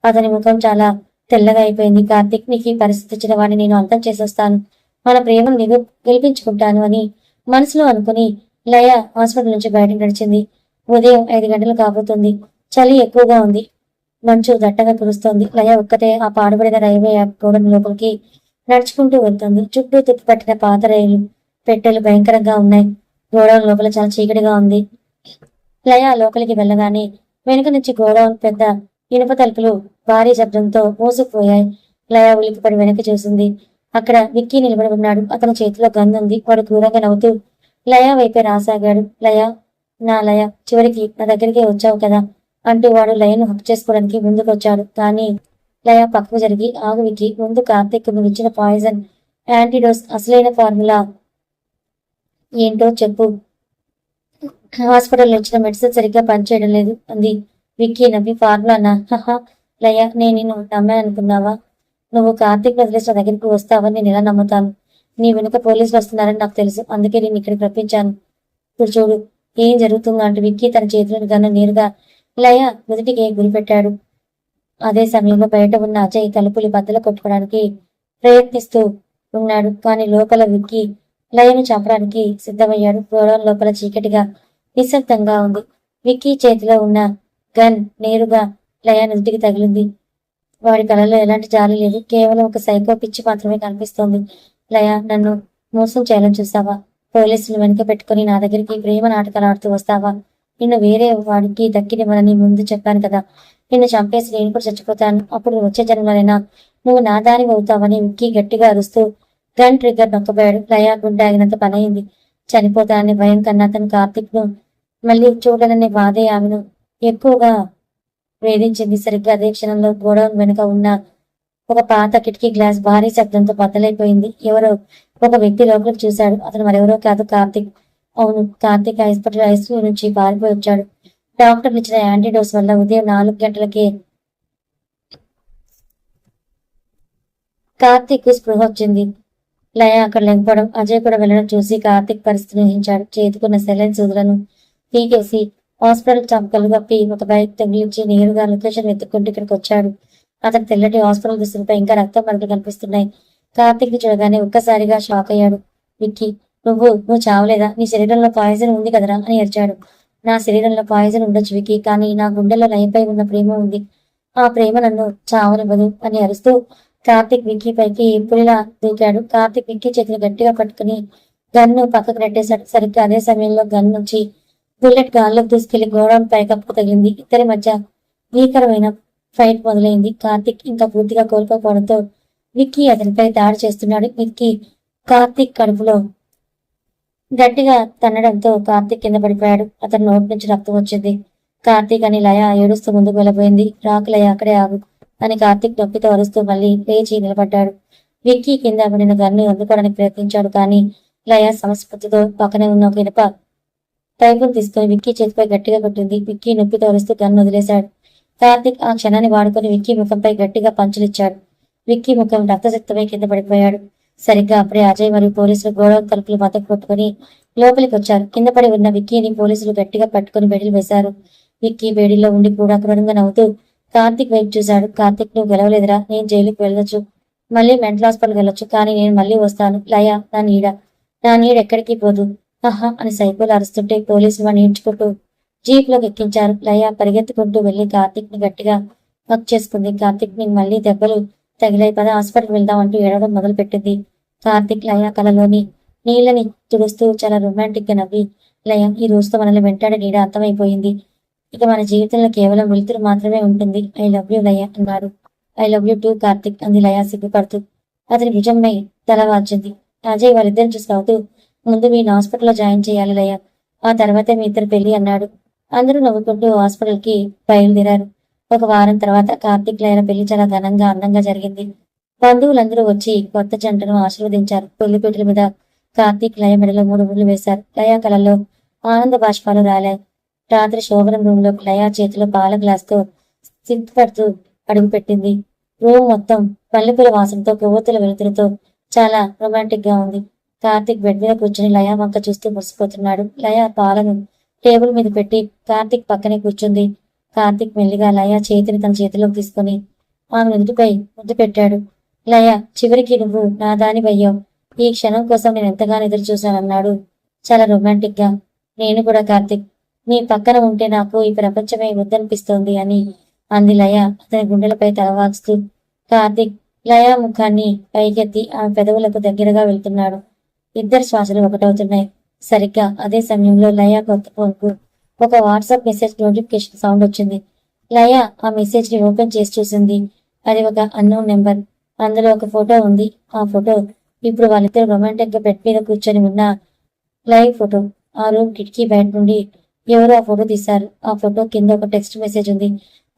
అతని ముఖం చాలా తెల్లగా అయిపోయింది. కార్తిక్, నీకు ఈ పరిస్థితి ఇచ్చిన వాడిని నేను అంతం చేసేస్తాను, మన ప్రేమను నేను గెలిపించుకుంటాను అని మనసులో అనుకుని లయ హాస్పిటల్ నుంచి బయటకు నడిచింది. ఉదయం 5 గంటలు కాబోతుంది. చలి ఎక్కువగా ఉంది. మంచు దట్టగా కురుస్తోంది. లయ ఒక్కటే ఆ పాడుబడిన రైల్వే గోడౌన్ లోపలికి నడుచుకుంటూ వెళ్తుంది. చుట్టూ తిప్పిపట్టిన పాత రైలు పెట్టెలు భయంకరంగా ఉన్నాయి. గోడౌన్ లోపల చాలా చీకటిగా ఉంది. లయ లోపలికి వెళ్ళగానే వెనుక నుంచి గోడౌన్ పెద్ద ఇనుప తలుపులు భారీ శబ్దంతో మూసుకుపోయాయి. లయ ఉలికిపడి వెనక్కి చూసింది. అక్కడ విక్కీ నిలబడి ఉన్నాడు. అతని చేతిలో గన్ ఉంది. వాడు క్రూరంగా నవ్వుతూ లయ వైపే రాసాగాడు. లయ, నా లయ, చివరికి నా దగ్గరికి వచ్చావు కదా అంటూ వాడు లయను హక్ చేసుకోవడానికి ముందుకు వచ్చాడు. కానీ లయ పక్కకు జరిగి, ఆగు విక్కీ, ముందు కార్తిక్ నువ్వు ఇచ్చిన పాయిజన్ యాంటీడోస్ అసలైన ఫార్ములా ఏంటో చెప్పు. హాస్పిటల్ ఇచ్చిన మెడిసిన్ సరిగ్గా పనిచేయడం లేదు అంది. విక్కీ నవ్వి, ఫార్ములానా? హహా లయ, నేను నిన్ను నమ్మానుకున్నావా? నువ్వు కార్తిక్ వదిలేసిన దగ్గరికి వస్తావని నేను ఎలా నమ్ముతాను? నీ వెనుక పోలీసులు వస్తున్నారని నాకు తెలుసు, అందుకే నేను ఇక్కడికి రప్పించాను. ఇప్పుడు చూడు ఏం జరుగుతుందో అంటూ విక్కీ తన చేతులను గన్ను నేరుగా లయ మొదటికి గురిపెట్టాడు. అదే సమయంలో బయట ఉన్న అజయ్ తలుపులు బద్దలు కొట్టుకోవడానికి ప్రయత్నిస్తూ ఉన్నాడు. కానీ లోపల విక్కీ లయను చంపడానికి సిద్ధమయ్యాడు. గోడౌన్ లోపల చీకటిగా నిశ్శబ్దంగా ఉంది. విక్కీ చేతిలో ఉన్న గన్ నేరుగా లయ నుదిటికి తగిలింది. వాడి కళలో ఎలాంటి జాలి లేదు, కేవలం ఒక సైకో పిచ్చి మాత్రమే కనిపిస్తోంది. లయ, నన్ను మోసం చేయాలని చూస్తావా? పోలీసులు వెనుక పెట్టుకుని నా దగ్గరికి ప్రేమ నాటకాలు ఆడుతూ వస్తావా? నిన్ను వేరే వాడికి దక్కినివ్వనని ముందు చెప్పాను కదా. నిన్ను చంపేసి నేను కూడా చచ్చిపోతాను. అప్పుడు వచ్చే జన్మలైనా నువ్వు నా దారి అవుతావని విక్కీ గట్టిగా అరుస్తూ గన్ ట్రిగ్గర్ నొక్కబోయాడు. లయ గుండె ఆగినంత పనయింది. చనిపోతానని భయం కన్నా తను కార్తిక్ ను మళ్ళీ చూడననే బాధే ఆమెను ఎక్కువగా వేధించింది. సరిగ్గా అదే క్షణంలో గోడౌన్ వెనుక ఉన్న ఒక పాత కిటికీ గ్లాస్ భారీ శబ్దంతో బద్దలైపోయింది. ఎవరో ఒక వ్యక్తి లోపలికి చూశాడు. అతను మరెవరో కాదు, కార్తిక్. అవును, కార్తిక్ హాస్పిటల్ ఐసీయూ నుంచి పారిపోయి వచ్చాడు. డాక్టర్లు ఇచ్చిన యాంటీడోస్ వల్ల ఉదయం 4 గంటలకే కార్తిక్ స్పృహ వచ్చింది. లయ అక్కడ లేకపోవడం, అజయ్ కూడా వెళ్ళడం చూసి కార్తిక్ పరిస్థితిని ఊహించాడు. చేతుకున్న సెలైన్ సూదులను పీకేసి హాస్పిటల్ చంపలు కప్పి ఒక బైక్ తగిలించి నేరుగా లొకేషన్ వెతుక్కుంటూ ఇక్కడికి వచ్చాడు. అతని తెల్లటి హాస్పిటల్ దుస్తులపై ఇంకా రక్తం మరకలు కనిపిస్తున్నాయి. కార్తిక్ ని చూడగానే ఒక్కసారిగా షాక్ అయ్యాడు. విక్కీ, నువ్వు చావలేదా? నీ శరీరంలో పాయిజన్ ఉంది కదరా అని అరిచాడు. నా శరీరంలో పాయిజన్ ఉండొచ్చు వికీ, కానీ నా గుండెలో లయపై ఉన్న ప్రేమ ఉంది. ఆ ప్రేమ నన్ను చావనివ్వదు అని అరుస్తూ కార్తిక్ విక్కీ పైకి పులిలా దూకాడు. కార్తిక్ విక్కీ చేతిని గట్టిగా పట్టుకుని గన్ను పక్కకు నెట్టేశాడు. సరిగ్గా అదే సమయంలో గన్ నుంచి బుల్లెట్ గాల్లోకి దూసుకెళ్లి గోడౌన్ పైకప్పుకు తగిలింది. ఇద్దరి మధ్య భీకరమైన ఫైట్ మొదలైంది. కార్తిక్ ఇంకా పూర్తిగా కోలుకోకపోవడంతో విక్కీ అతనిపై దాడి చేస్తున్నాడు. విక్కీ కార్తిక్ కడుపులో గట్టిగా తన్నడంతో కార్తిక్ కింద పడిపోయాడు. అతని నోటి నుంచి రక్తం వచ్చింది. కార్తీక్ అని లయ ఏడుస్తూ ముందుకు వెళ్ళబోయింది. రాకు లయ, అక్కడే ఆగు అని కార్తీక్ నొప్పితో అరుస్తూ మళ్ళీ లేచి నిలబడ్డాడు. విక్కీ కింద పడిన గన్ను అందుకోవడానికి ప్రయత్నించాడు, కానీ లయ సమస్ఫూర్తితో పక్కనే ఉన్న ఒక ఇనుప పైపును తీసుకుని విక్కీ చేతిపై గట్టిగా కొట్టింది. విక్కీ నొప్పితో అరుస్తూ గన్ను వదిలేశాడు. కార్తీక్ ఆ క్షణాన్ని వాడుకొని విక్కీ ముఖంపై గట్టిగా పంచులిచ్చాడు. విక్కీ ముఖం రక్తసిక్తమై కింద పడిపోయాడు. సరిగ్గా అప్పుడే అజయ్ మరియు పోలీసులు గోడౌన్ తలుపులు మద్దతు కొట్టుకుని లోపలికి వచ్చారు. కింద పడి ఉన్న విక్కీని పోలీసులు గట్టిగా పట్టుకుని బెడిలు వేశారు. విక్కీ వేడిలో ఉండి కూడా క్రూరంగా నవ్వుతూ కార్తిక్ వైపు చూశాడు. కార్తిక్, నువ్వు గెలవలేదురా, నేను జైలుకి వెళ్ళొచ్చు, మళ్ళీ మెంటల్ హాస్పిటల్ వెళ్ళొచ్చు, కానీ నేను మళ్ళీ వస్తాను. లయ నా నీడ ఎక్కడికి పోదు ఆహా అని సైకోలు అరుస్తుంటే పోలీసులు వాడిని ఈడ్చుకుంటూ జీప్లోకి ఎక్కించారు. లయ పరిగెత్తుకుంటూ వెళ్లి కార్తిక్ ని గట్టిగా హక్ చేసుకుంది. కార్తిక్ ని మళ్ళీ దెబ్బలు తగిలాయి, పద హాస్పిటల్కి వెళ్దాం అంటూ ఏడవడం మొదలు పెట్టింది. కార్తిక్ లయ కళలోని నీళ్ళని తుడుస్తూ చాలా రొమాంటిక్ గా నవ్వి, లయ, ఈ రోజుతో మనల్ని వెంటాడే నీడ అర్థమైపోయింది, ఇక మన జీవితంలో కేవలం వెలుతురు మాత్రమే ఉంటుంది. ఐ లవ్ యూ లయ అన్నాడు. I love you two Karthik అంది లయ సిగ్గుపడుతూ. అతని భుజంపై తల వాల్చింది. అజయ్ వాళ్ళిద్దరిని చూసి నవ్వుతూ, ముందు మీ హాస్పిటల్లో జాయిన్ చేయాలి లయ, ఆ తర్వాతే మీ ఇద్దరు పెళ్లి అన్నాడు. అందరూ నవ్వుకుంటూ హాస్పిటల్ కి బయలుదేరారు. ఒక వారం తర్వాత కార్తిక్ లయల పెళ్లి చాలా ఘనంగా అందంగా జరిగింది. బంధువులందరూ వచ్చి కొత్త జంటను ఆశీర్వదించారు. పెళ్లిపీటల మీద కార్తిక్ లయ మెడలో 3 ముళ్ళు వేశారు. లయ కళల్లో ఆనంద బాష్పాలు రాలాయి. రాత్రి శోభనం రూమ్ లో లయ చేతిలో పాల గ్లాస్ తో సిగ్గుపడుతూ అడుగు పెట్టింది. రూమ్ మొత్తం పల్లెపూల వాసనతో, కొవ్వొత్తుల వెలుతురుతో చాలా రొమాంటిక్ గా ఉంది. కార్తిక్ బెడ్ మీద కూర్చుని లయ వంక చూస్తూ మురిసిపోతున్నాడు. లయ పాలను టేబుల్ మీద పెట్టి కార్తిక్ పక్కనే కూర్చుంది. కార్తిక్ మెల్లిగా లయ చేతిని తన చేతిలోకి తీసుకుని ఆమె నుదుటిపై ముద్దు పెట్టాడు. లయ, చివరికి నువ్వు నా దాని వయ్యావు, ఈ క్షణం కోసం నేను ఎంతగానో ఎదురు చూశానన్నాడు చాలా రొమాంటిక్ గా. నేను కూడా కార్తిక్, నీ పక్కన ఉంటే నాకు ఈ ప్రపంచమే వద్దనిపిస్తోంది అని అంది లయ అతని గుండెలపై తలవాల్స్తూ. కార్తిక్ లయ ముఖాన్ని పైకెత్తి ఆమె పెదవులకు దగ్గరగా వెళ్తున్నాడు. ఇద్దరు శ్వాసలు ఒకటవుతున్నాయి. సరిగ్గా అదే సమయంలో లయ కొత్త ఫోన్ కు ఒక వాట్సాప్ మెసేజ్ నోటిఫికేషన్ సౌండ్ వచ్చింది. లయ ఆ మెసేజ్ ని ఓపెన్ చేసి చూసింది. అది ఒక అన్నోన్ నెంబర్. అందులో ఒక ఫోటో ఉంది. ఆ ఫోటో ఇప్పుడు వాళ్ళిద్దరు రొమాంటిక్ గా బెడ్ మీద కూర్చొని ఉన్న లైవ్ ఫోటో. ఆ రూమ్ కిటికీ బయట నుండి ఎవరో ఆ ఫోటో తీశారు. ఆ ఫోటో కింద ఒక టెక్స్ట్ మెసేజ్ ఉంది.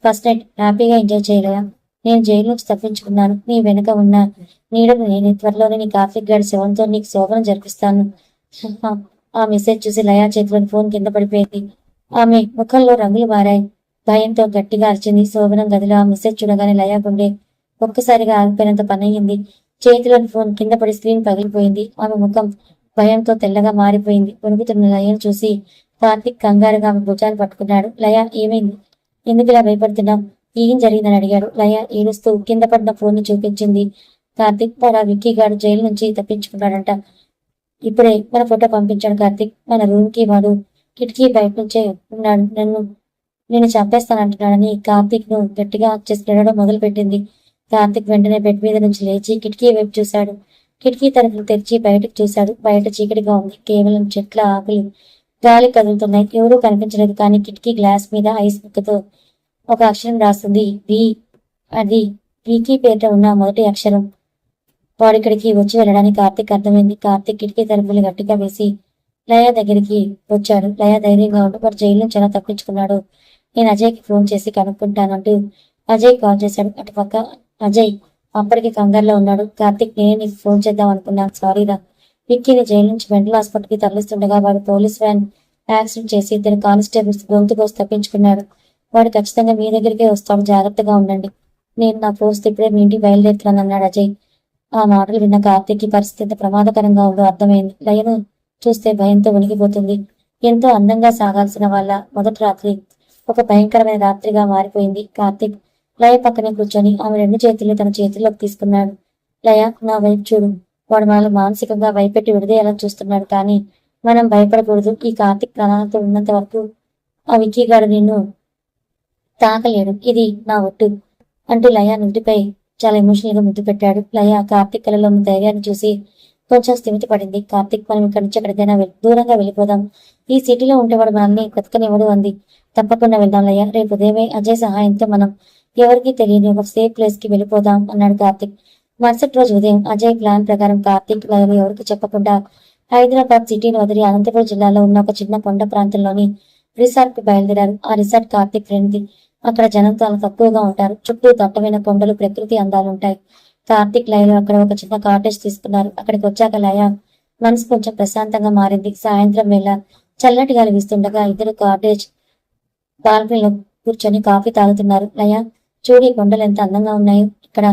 ఫస్ట్ నైట్ హ్యాపీగా ఎంజాయ్ చేయలేదా, నేను జైలు నుంచి తప్పించుకున్నాను, నీ వెనుక ఉన్న నీడను నేను, త్వరలోనే నీ కార్తిక్ గారి శవంతో నీకు శోభనం జరిపిస్తాను. ఆ మెసేజ్ చూసి లయా చేతిలోని ఫోన్ కింద పడిపోయింది. ఆమె ముఖంలో రంగులు మారాయి. భయంతో గట్టిగా అరిచింది. శోభనం గదిలో ఆ మెసేజ్ చూడగానే లయా గుండె ఒక్కసారిగా ఆగిపోయినంత పనయ్యింది. చేతిలోని ఫోన్ కింద పడి స్క్రీన్ పగిలిపోయింది. ఆమె ముఖం భయంతో తెల్లగా మారిపోయింది. వణుకుతున్న లయను చూసి కార్తిక్ కంగారుగా ఆమె భుజాలు పట్టుకున్నాడు. లయ, ఏమైంది, ఎందుకు ఇలా భయపడుతున్నావు, ఏం జరిగిందని అడిగాడు. లయ ఏడుస్తూ కింద పడిన ఫోన్ ని చూపించింది. కార్తిక్, వాడు ఆ విక్కీ గాడు జైలు నుంచి తప్పించుకున్నాడంట, ఇప్పుడే మన ఫోటో పంపించాడు కార్తిక్, మన రూమ్ కి వాడు కిటికీ బయట నుంచే ఉన్నాడు, నేను చంపేస్తానంటున్నాడని కార్తిక్ ను గట్టిగా చేసి తినడం మొదలు పెట్టింది. కార్తిక్ వెంటనే బెడ్ మీద నుంచి లేచి కిటికీ వైపు చూశాడు. కిటికీ తలుపులు తెరిచి బయటకు చూశాడు. బయట చీకటిగా ఉంది. కేవలం చెట్ల ఆకులు గాలి కదులుతున్నాయి. ఎవరూ కనిపించలేదు. కానీ కిటికీ గ్లాస్ మీద ఐస్ ముక్కతో ఒక అక్షరం రాస్తుంది. వి. అది వికీ పేట ఉన్న మొదటి అక్షరం. వాడిక్కడికి వచ్చి వెళ్ళడానికి కార్తిక్ అర్థమైంది. కార్తిక్ కిటికీ తలుపులు గట్టిగా వేసి లయ దగ్గరికి వచ్చాడు. లయ ధైర్యంగా ఉంటూ వాడు జైలు నుంచి ఎలా తప్పించుకున్నాడు, నేను అజయ్కి ఫోన్ చేసి కనుక్కుంటానంటూ అజయ్ కాల్ చేశాడు. అటుపక్క అజయ్ అప్పటికి కంగారులో ఉన్నాడు. కార్తిక్, నేనే నీకు ఫోన్ చేద్దాం అనుకున్నాను, సారీరా. విక్కీని జైలు నుంచి మెంటల్ హాస్పిటల్కి తరలిస్తుండగా వాడు పోలీస్ వ్యాన్ యాక్సిడెంట్ చేసి ఇద్దరు కానిస్టేబుల్స్ గొంతు కోసి తప్పించుకున్నాడు. వాడు ఖచ్చితంగా మీ దగ్గరికే వస్తాడు, జాగ్రత్తగా ఉండండి. నేను నా ఫోర్స్ ఇప్పుడే మీ ఇంటికి బయలుదేరుతున్నాను అన్నాడు అజయ్. ఆ మాటలు విన్న కార్తిక్ పరిస్థితి ఎంత ప్రమాదకరంగా ఉందో అర్థమైంది. లయను చూస్తే భయంతో వణికిపోతుంది. ఎంతో అందంగా సాగాల్సిన వాళ్ళ మొదటి రాత్రి ఒక భయంకరమైన రాత్రిగా మారిపోయింది. కార్తిక్ లయ పక్కనే కూర్చొని ఆమె 2 చేతుల్ని తన చేతుల్లోకి తీసుకున్నాడు. లయ, నా వైపు చూడు, వాడు మనల్ని మానసికంగా భయపెట్టి విడదీయాలని చూస్తున్నాడు, కానీ మనం భయపడకూడదు. ఈ కార్తిక్ ప్రాణాలతో ఉన్నంత వరకు ఆ విక్కీ గాడు నిన్ను తాకలేడు, ఇది నా ఒట్టు అంటూ లయ నుదుటిపై చాలా ఎమోషనల్ గా ముద్దు పెట్టాడు. లయ కార్తిక్ కళలో ఉన్న ధైర్యాన్ని చూసి కొంచెం స్థిమితి పడింది. కార్తిక్, మనం ఇక్కడి నుంచి ఎక్కడికైనా దూరంగా వెళ్ళిపోదాం. ఈ సిటీలో ఉంటేవాడు మనల్ని బ్రతకనివ్వడు అంది. తప్పకుండా వెళ్దాం లయ, రేపు ఉదయమే అజయ్ సహాయంతో మనం ఎవరికీ తెలియని ఒక సేఫ్ ప్లేస్ కి వెళ్ళిపోదాం అన్నాడు కార్తిక్. మరుసటి రోజు ఉదయం అజయ్ ప్లాన్ ప్రకారం కార్తిక్ లయలు ఎవరికి చెప్పకుండా హైదరాబాద్ సిటీని వదిలి అనంతపురం జిల్లాలో ఉన్న ఒక చిన్న కొండ ప్రాంతంలోని రిసార్ట్ కి బయలుదేరారు. ఆ రిసార్ట్ కార్తిక్ ఫ్రెండ్ది. అక్కడ జనం చాలా తక్కువగా ఉంటారు. చుట్టూ దట్టమైన కొండలు, ప్రకృతి అందాలుంటాయి. కార్తిక్ లయలు అక్కడ ఒక చిన్న కాటేజ్ తీసుకున్నారు. అక్కడికి వచ్చాక లయ మనసు కొంచెం ప్రశాంతంగా మారింది. సాయంత్రం వేళ చల్లటి గాలి వీస్తుండగా ఇద్దరు కాటేజ్ బాల్కనీలో కూర్చొని కాఫీ తాగుతున్నారు. లయ, చూడి కొండలు ఎంత అందంగా ఉన్నాయో, ఇక్కడ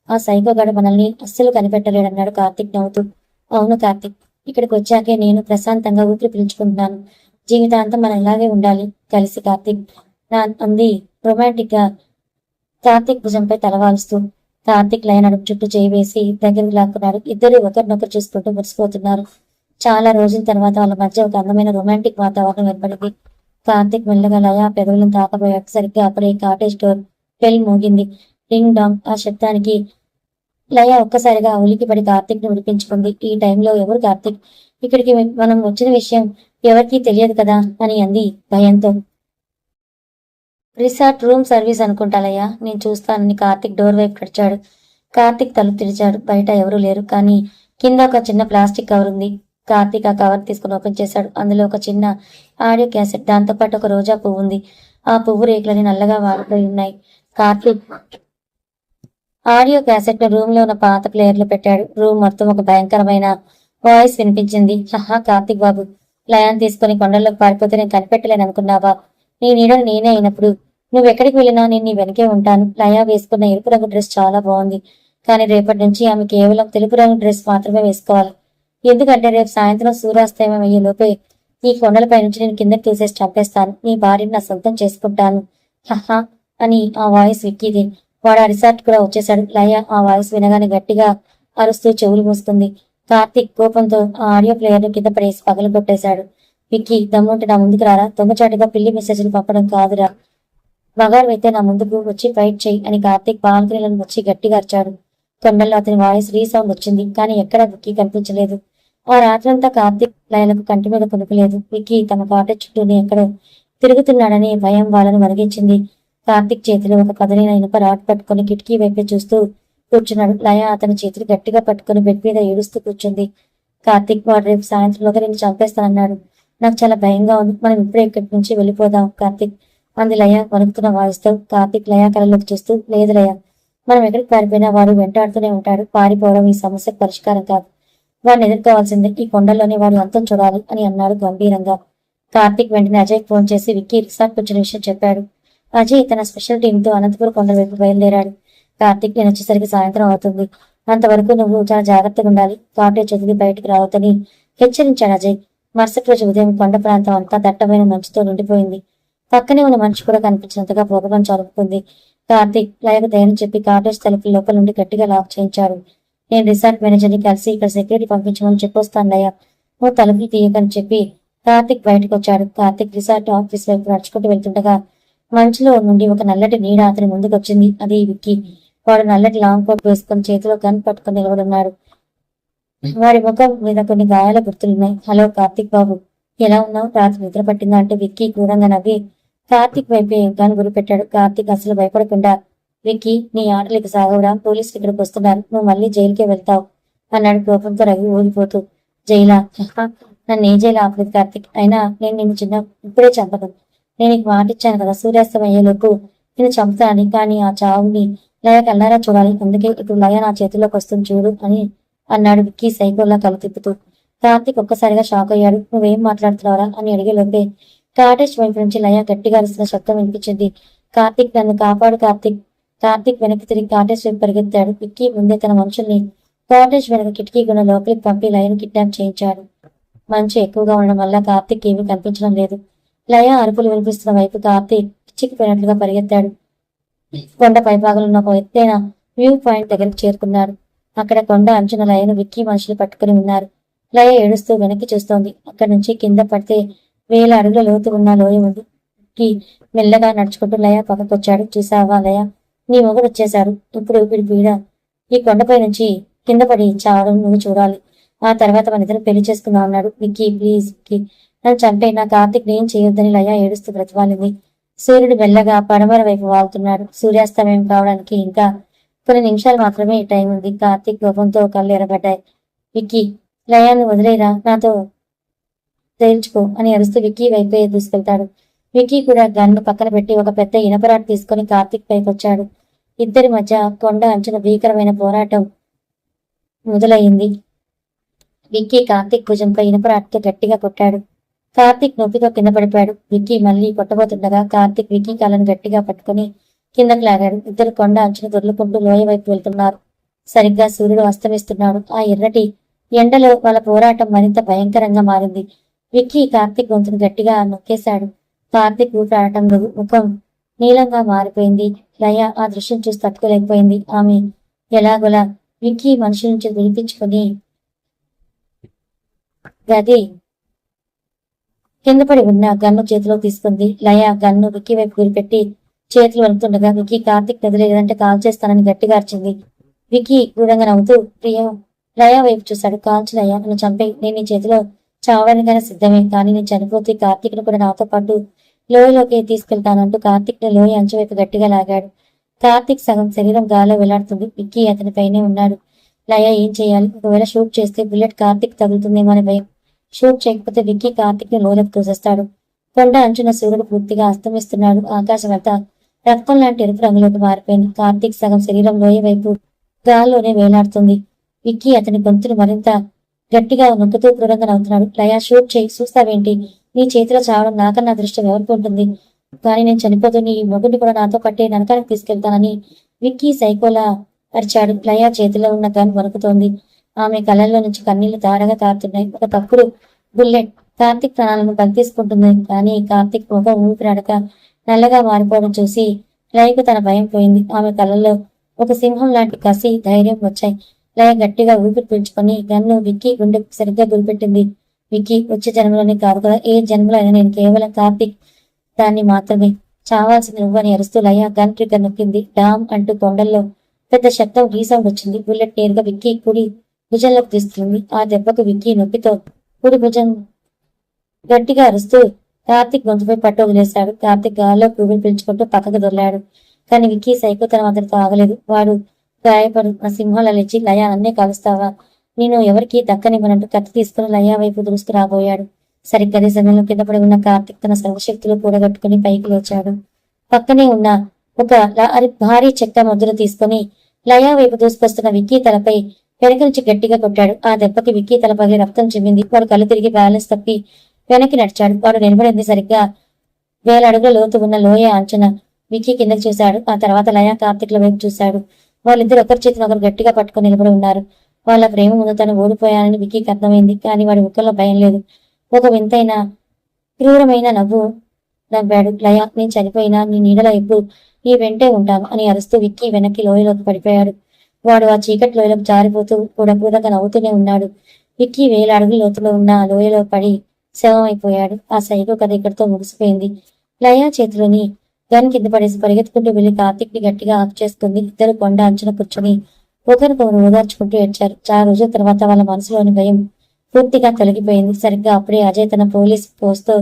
ఆ సైకోగాడు మనల్ని అస్సలు కనిపెట్టలేడన్నాడు కార్తిక్ నవ్వుతూ. అవును కార్తిక్, ఇక్కడికి వచ్చాకే నేను ప్రశాంతంగా ఊపిరి పీల్చుకుంటున్నాను. జీవితాంతం మనం ఇలాగే ఉండాలి కలిసి కార్తిక్ నా అంది రొమాంటిక్ గా కార్తిక్ భుజంపై తలవాలుస్తూ. కార్తిక్ లయ నడుపు చుట్టూ చేయి వేసి దగ్గరికి లాక్కున్నాడు. ఇద్దరు ఒకరినొకరు చూసుకుంటూ మురిసిపోతున్నారు. చాలా రోజుల తర్వాత వాళ్ళ మధ్య ఒక అందమైన రొమాంటిక్ వాతావరణం ఏర్పడింది. కార్తిక్ మెల్లగా లయ పెదవులను తాకబోయాడు. సరిగ్గా అప్పుడే కాటేజ్ డోర్ బెల్ మోగింది. రింగ్ డాంగ్ ఆ శబ్దానికి లయ ఒక్కసారిగా ఉలికిపడి కార్తిక్ ను విడిపించుకుంది. ఈ టైంలో ఎవరు కార్తిక్? ఇక్కడికి మనం వచ్చిన విషయం ఎవరికీ తెలియదు కదా అని అంది భయంతో. రిసార్ట్ రూమ్ సర్వీస్ అనుకుంటాలయ్యా, నేను చూస్తానని కార్తిక్ డోర్ వైపు నడిచాడు. కార్తిక్ తలుపు తెరిచాడు. బయట ఎవరూ లేరు, కానీ కింద ఒక చిన్న ప్లాస్టిక్ కవర్ ఉంది. కార్తిక్ ఆ కవర్ తీసుకుని ఓపెన్ చేశాడు. అందులో ఒక చిన్న ఆడియో క్యాసెట్, దాంతో పాటు ఒక రోజా పువ్వు ఉంది. ఆ పువ్వు రేకులని నల్లగా వాడిపోయి ఉన్నాయి. కార్తిక్ ఆడియో క్యాసెట్ ను రూమ్ లో ఉన్న పాత ప్లేయర్ లో పెట్టాడు. రూమ్ మొత్తం ఒక భయంకరమైన వాయిస్ వినిపించింది. హహా కార్తిక్ బాబు, లయాన్ని తీసుకుని కొండల్లోకి పారిపోతే నేను కనిపెట్టలేను అనుకున్నావా? నీ నీడను నేనే అయినప్పుడు నువ్వెక్కడికి వెళ్ళినా నేను నీ వెనకే ఉంటాను. లయ వేసుకున్న ఎరుపు రంగు డ్రెస్ చాలా బాగుంది, కానీ రేపటి నుంచి ఆమె కేవలం తెలుపు రంగు డ్రెస్ మాత్రమే వేసుకోవాలి. ఎందుకంటే రేపు సాయంత్రం సూర్యాస్తమయం అయ్యే లోపే ఈ కొండలపై నుంచి నేను కిందకి తీసేసి చంపేస్తాను. నీ భార్యని నా సొంతం చేసుకుంటాను. హహా అని ఆ వాయిస్ విక్కీది. వాడు ఆ రిసార్ట్ కూడా వచ్చేశాడు. లయ ఆ వాయిస్ వినగానే గట్టిగా అరుస్తూ చెవులు మూసుకుంది. కార్తిక్ కోపంతో ఆ ఆడియో ప్లేయర్ ను కింద పడేసి పగలు కొట్టేశాడు. విక్కీ, దమ్ముంటే నా ముందుకు రారా, దొంగచాటుగా పిల్లి మెసేజ్లు పంపడం కాదురా, మగాడు అయితే నా ముందుకు వచ్చి ఫైట్ చెయ్యి అని కార్తిక్ బాల్కనీలను వచ్చి గట్టిగా అరిచాడు. కొండల్లో అతని వాయిస్ రీసౌండ్ వచ్చింది, కానీ ఎక్కడా విక్కీ కనిపించలేదు. ఆ రాత్రంతా కార్తిక్ లయలకు కంటి మీద కొనుకలేదు. విక్కీ తమ కాటేజ్ చుట్టూని ఎక్కడో తిరుగుతున్నాడని భయం వాళ్ళను మరిగించింది. కార్తిక్ చేతిలో ఒక పదునైన ఇనుప రాడ్ పట్టుకుని కిటికీ వైపే చూస్తూ కూర్చున్నాడు. లయ అతని చేతులు గట్టిగా పట్టుకుని బెడ్ మీద ఏడుస్తూ కూర్చుంది. కార్తిక్, వాడు రేపు సాయంత్రంలోగా నేను చంపేస్తానన్నాడు. నాకు చాలా భయంగా ఉంది. మనం ఇప్పుడే ఇక్కడి నుంచి వెళ్ళిపోదాం కార్తిక్ అంది లయ వణుకుతున్న వాయిస్తో. కార్తిక్ లయ కళలోకి చూస్తూ, లేదు లయ, మనం ఎక్కడికి పారిపోయినా వాడు వెంటాడుతూనే ఉంటాడు. పారిపోవడం ఈ సమస్యకు పరిష్కారం కాదు. వాడిని ఎదుర్కోవాల్సిందే. ఈ కొండల్లోనే వాడు అంతం చూడాలి అని అన్నాడు గంభీరంగా. కార్తిక్ వెంటనే అజయ్ ఫోన్ చేసి విక్కీ రిసార్ట్ వచ్చిన విషయం చెప్పాడు. అజయ్ తన స్పెషల్ టీంతో అనంతపురం కొండ వైపు బయలుదేరాడు. కార్తిక్, నేను వచ్చేసరికి సాయంత్రం అవుతుంది. అంతవరకు నువ్వు చాలా జాగ్రత్తగా ఉండాలి. కాటేజ్ చదివి బయటికి రావద్దని హెచ్చరించాడు అజయ్. మరుసటి రోజు ఉదయం కొండ ప్రాంతం అంతా దట్టమైన మంచుతో నిండిపోయింది. పక్కనే ఉన్న మనిషి కూడా కనిపించినంతగా పొగమంచు అలుపుకుంది. కార్తిక్ లయకు ధైర్యం చెప్పి కాటేజ్ తలుపులు లోపల నుండి గట్టిగా లాక్ చేయించాడు. నేను రిసార్ట్ మేనేజర్ని కలిసి ఇక్కడ సెక్యూరిటీ పంపించమని చెప్పొస్తాను లయ, నువ్వు తలుపులు తీయకని చెప్పి కార్తిక్ బయటకు వచ్చాడు. కార్తిక్ రిసార్ట్ ఆఫీస్ వైపు నడుచుకుంటూ వెళ్తుండగా మంచులో నుండి ఒక నల్లటి నీడ అతని ముందుకు వచ్చింది. అది విక్కీ. వాడు నల్లటి లాంగ్ కోట్ వేసుకుని చేతిలో గన్ పట్టుకుని నిలబడున్నాడు. వాడి ముఖం మీద కొన్ని గాయాల గుర్తులున్నాయి. హలో కార్తిక్ బాబు, ఎలా ఉన్నావు? రాత్రి నిద్ర పట్టిందా అంటే విక్కీ క్రూరంగా నవ్వి కార్తిక్ వైపే గన్ గురిపెట్టాడు. కార్తిక్ అసలు భయపడకుండా, విక్కీ, నీ ఆటలికి సాగవురా, పోలీసులు ఇక్కడికి వస్తున్నారు, నువ్వు మళ్ళీ జైలుకే వెళ్తావు అన్నాడు కోపంతో రవి ఊగిపోతూ. జైలా? నన్ను ఏ జైలు ఆపలేదు కార్తిక్. అయినా నేను నిన్ను ఇప్పుడే చంపను. నేను నీకు మాట ఇచ్చాను కదా, సూర్యాస్తం అయ్యేలోపు నేను చంపుతానని. కానీ ఆ చావుని లయ కల్లారా చూడాలి. అందుకే ఇప్పుడు లయ నా చేతిలోకి వస్తుంది చూడు అని అన్నాడు విక్కీ సైకోల్లా కలు తిప్పుతూ. కార్తిక్ ఒక్కసారిగా షాక్ అయ్యాడు. నువ్వేం మాట్లాడుతున్నావురా అని అడిగేలోపే కాటేజ్ వైపు నుంచి లయ గట్టిగా అరిసిన శబ్దం వినిపించింది. కార్తిక్, నన్ను కాపాడు కార్తిక్. కార్తిక్ వెనక్కి తిరిగి కాటేజ్ వైపు పరిగెత్తాడు. విక్కీ ముందే తన మనుషుల్ని కాటేజ్ వెనక కిటికీ గుణ లోపలికి పంపి లయను కిడ్నాప్ చేయించాడు. మంచు ఎక్కువగా ఉండడం వల్ల కార్తిక్ ఏమీ కనిపించడం లేదు. లయ అరుపులు వినిపిస్తున్న వైపు కార్తిక్ చిక్కిపోయినట్లుగా పరిగెత్తాడు. కొండ పైభాగంలో ఒక ఎత్తైన వ్యూ పాయింట్ దగ్గరికి చేరుకున్నాడు. అక్కడ కొండ అంచున లయను విక్కీ మనుషులు పట్టుకుని ఉన్నారు. లయ ఏడుస్తూ వెనక్కి చూస్తోంది. అక్కడి నుంచి కింద పడితే 1000 అడుగుల లోతు ఉన్న లోయ ఉంది. విక్కీ మెల్లగా నడుచుకుంటూ లయ పక్కకు వచ్చాడు. చూసావా లయ, నీ మొగుడు వచ్చేశాడు. ఇప్పుడు వీడి పీడ ఈ కొండపై నుంచి కింద పడి చావడం నువ్వు చూడాలి. ఆ తర్వాత మన ఇద్దరు పెళ్లి చేసుకున్నా అన్నాడు. విక్కీ ప్లీజ్ విక్కీ, నన్ను చంపే, నా కార్తీక్ ఏం చేయొద్దని లయ ఏడుస్తూ బ్రతిమాలింది. సూర్యుడు మెల్లగా పడమర వైపు వాళ్తున్నాడు. సూర్యాస్తమయం కావడానికి ఇంకా కొన్ని నిమిషాలు మాత్రమే టైం ఉంది. కార్తీక్ కోపంతో కళ్ళు ఎరబడ్డాయి. విక్కీ, లయాన్ని వదిలేరా, నాతో తేల్చుకో అని అరుస్తూ విక్కీ వైపే దూసుకెళ్తాడు. విక్కీ కూడా గన్ను పక్కన పెట్టి ఒక పెద్ద ఇనపరాట్ తీసుకుని కార్తీక్ పైకి వచ్చాడు. ఇద్దరి మధ్య కొండ అంచున భీకరమైన పోరాటం మొదలయ్యింది. విక్కీ కార్తీక్ భుజంపై ఇనపరాట్తో గట్టిగా కొట్టాడు. కార్తీక్ నొప్పితో కింద పడిపోయాడు. విక్కీ మళ్ళీ కొట్టబోతుండగా కార్తీక్ విక్కీ కాళ్ళను గట్టిగా పట్టుకుని కిందకు లాగాడు. ఇద్దరు కొండ అంచున దొర్లుకుంటూ లోయ వైపు వెళ్తున్నారు. సరిగ్గా సూర్యుడు అస్తమిస్తున్నాడు. ఆ ఎర్రటి ఎండలో వాళ్ళ పోరాటం మరింత భయంకరంగా మారింది. విక్కీ కార్తీక్ గొంతును గట్టిగా నొక్కేశాడు. కార్తీక్ ఊపిరాడటం లేదు. ముఖం నీలంగా మారిపోయింది. లయ ఆ దృశ్యం చూసి తట్టుకోలేకపోయింది. ఆమె ఎలాగోలా విక్కీ మనిషి నుంచి విడిపించుకుని గది కింద పడి ఉన్న గన్ను చేతిలో తీసుకుంది. లయ గన్ను విక్కీ వైపు గురిపెట్టి చేతులు వణుకుతుండగా విక్కీ కార్తీక్ వదిలేదంటే కాల్ చేస్తానని గట్టిగా అరిచింది. విక్కీ గూఢంగా నవ్వుతూ లయ వైపు చూశాడు. కాల్చు లయ, నన్ను చంపే, నేను నీ చేతిలో చావడానికైనా సిద్ధమే, కానీ నేను చనిపోతే కార్తీక్ ను కూడా నాతో పాటు లోయలోకి తీసుకెళ్తానంటూ కార్తీక్ ను లోయ అంచు వైపు గట్టిగా లాగాడు. కార్తీక్ సగం శరీరం గాల్లో వెళ్లాడుతుంది. విక్కీ అతని పైనే ఉన్నాడు. లయ ఏం చేయాలి? ఒకవేళ షూట్ చేస్తే బుల్లెట్ కార్తీక్ తగులుతుందేమో అని భయం. షూట్ చేయకపోతే విక్కీ కార్తీక్ ను లోయలోకి తోసేస్తాడు. కొండ అంచున సూర్యుడు పూర్తిగా అస్తమిస్తున్నాడు. ఆకాశం అంతా రక్తం లాంటి ఎరుపు రంగులోకి మారిపోయింది. కార్తీక్ సగం శరీరం లోయ వైపు గాల్లోనే వేలాడుతుంది. విక్కీ అతని గొంతును మరింత గట్టిగా నొక్కుతూ క్రూరంగా నవ్వుతున్నాడు. లయ, షూట్ చేయి, చూస్తావేంటి? నీ చేతిలో చావడం నాకన్నా అదృష్టం ఎవరికి ఉంటుంది? కానీ నేను చనిపోతూ నీ మొగుడిని కూడా నాతో పట్టే నరకానికి తీసుకెళ్తానని విక్కీ సైకోలా అరిచాడు. లయ చేతిలో ఉన్న గన్ వణుకుతోంది. ఆమె కళ్ళల్లో నుంచి కన్నీళ్లు ధారగా తారుతున్నాయి. ఒక తప్పుడు బుల్లెట్ కార్తీక్ ప్రాణాలను బలితీసుకుంటుంది. కానీ కార్తీక్ ముఖం ఊపిరాడక నల్లగా మారిపోవడం చూసి లయకు తన భయం పోయింది. ఆమె కళ్ళల్లో ఒక సింహం లాంటి కసి, ధైర్యం వచ్చాయి. లయ గట్టిగా ఊపిరి పీల్చుకొని గన్ను విక్కీ గుండెకు సరిగ్గా గురిపెట్టింది. విక్కీ, వచ్చే జన్మలోనే కాదు కదా, ఏ జన్మలో అయినా నేను కేవలం కార్తీక్ దాన్ని మాత్రమే, చావాల్సింది నువ్వని అరుస్తూ లయ గన్ ట్రిగ్గర్ నొక్కింది. డామ్ అంటూ కొండల్లో పెద్ద శబ్దం, రీసౌండ్ వచ్చింది. బుల్లెట్ నేరుగా విక్కీ కుడి భుజంలోకి తీస్తుంది. ఆ దెబ్బకు విక్కీ నొప్పితో కుడి భుజం గట్టిగా అరుస్తూ కార్తీక్ గొంతుపై పట్టు వదిలేశాడు. కార్తీక్ గాల్లో ఊపిరి పీల్చుకుంటూ పక్కకు దొర్లాడు. కానీ విక్కీ సైకోతనం అతనితో ఆగలేదు. వాడు గాయపడుతున్న సింహాల లేచి, లయ, అన్నే కాలుస్తావా? నేను ఎవరికి దక్కనివ్వనంటూ కత్తి తీసుకుని లయ వైపు దూసుకు రాబోయాడు. సరిగ్గా అదే సమయంలో కింద పడి ఉన్న కార్తీక్ తన సర్వశక్తులు కూడగట్టుకుని పైకి లేచాడు. పక్కనే ఉన్న ఒక భారీ చెక్క ముద్దును తీసుకుని లయ వైపు దూసుకొస్తున్న విక్కీ తలపై వెనక నుంచి గట్టిగా కొట్టాడు. ఆ దెబ్బకి విక్కీ తల పగిలి రక్తం చిమ్మింది. వాడు కళ్ళు తిరిగి బ్యాలెన్స్ తప్పి వెనక్కి నడిచాడు. వాడు నిలబడింది సరిగ్గా 1000 అడుగుల లోతు ఉన్న లోయ అంచున. విక్కీ కిందకి చూశాడు. ఆ తర్వాత లయ కార్తీక్ల వైపు చూశాడు. వాళ్ళిద్దరు ఒకరి చేతిని ఒకరు గట్టిగా పట్టుకుని నిలబడి ఉన్నారు. వాళ్ళ ప్రేమ ముందు తను ఓడిపోయానని విక్కీకి అర్థమైంది. కానీ వాడి ముఖంలో భయం లేదు. ఒక వింతైన క్రూరమైన నవ్వాడు. లయ, నేను చనిపోయినా నీ నీడలో ఎప్పుడు నీ వెంటే ఉంటాను అని అరుస్తూ విక్కీ వెనక్కి లోయలోకి పడిపోయాడు. వాడు ఆ చీకటి లోయలోకి జారిపోతూ కూడా క్రూరంగా నవ్వుతూనే ఉన్నాడు. విక్కీ 1000 అడుగుల లోతులో ఉన్న ఆ లోయలో పడి శవం అయిపోయాడు. ఆ సైకో కథ ఇక్కడితో ముగిసిపోయింది. లయ చేతిలోని గన్ కింద పడేసి పరిగెత్తుకుంటూ వెళ్లి కార్తీక్ ని గట్టిగా ఆఫ్ చేసుకుంది. ఇద్దరు కొండ అంచున కూర్చొని ఒకరికొకరు ఓదార్చుకుంటూ ఏడ్చారు. చాలా రోజుల తర్వాత వాళ్ళ మనసులోని భయం పూర్తిగా తొలగిపోయింది. సరిగ్గా అప్పుడే అజయ్ తన పోలీస్ పోస్తో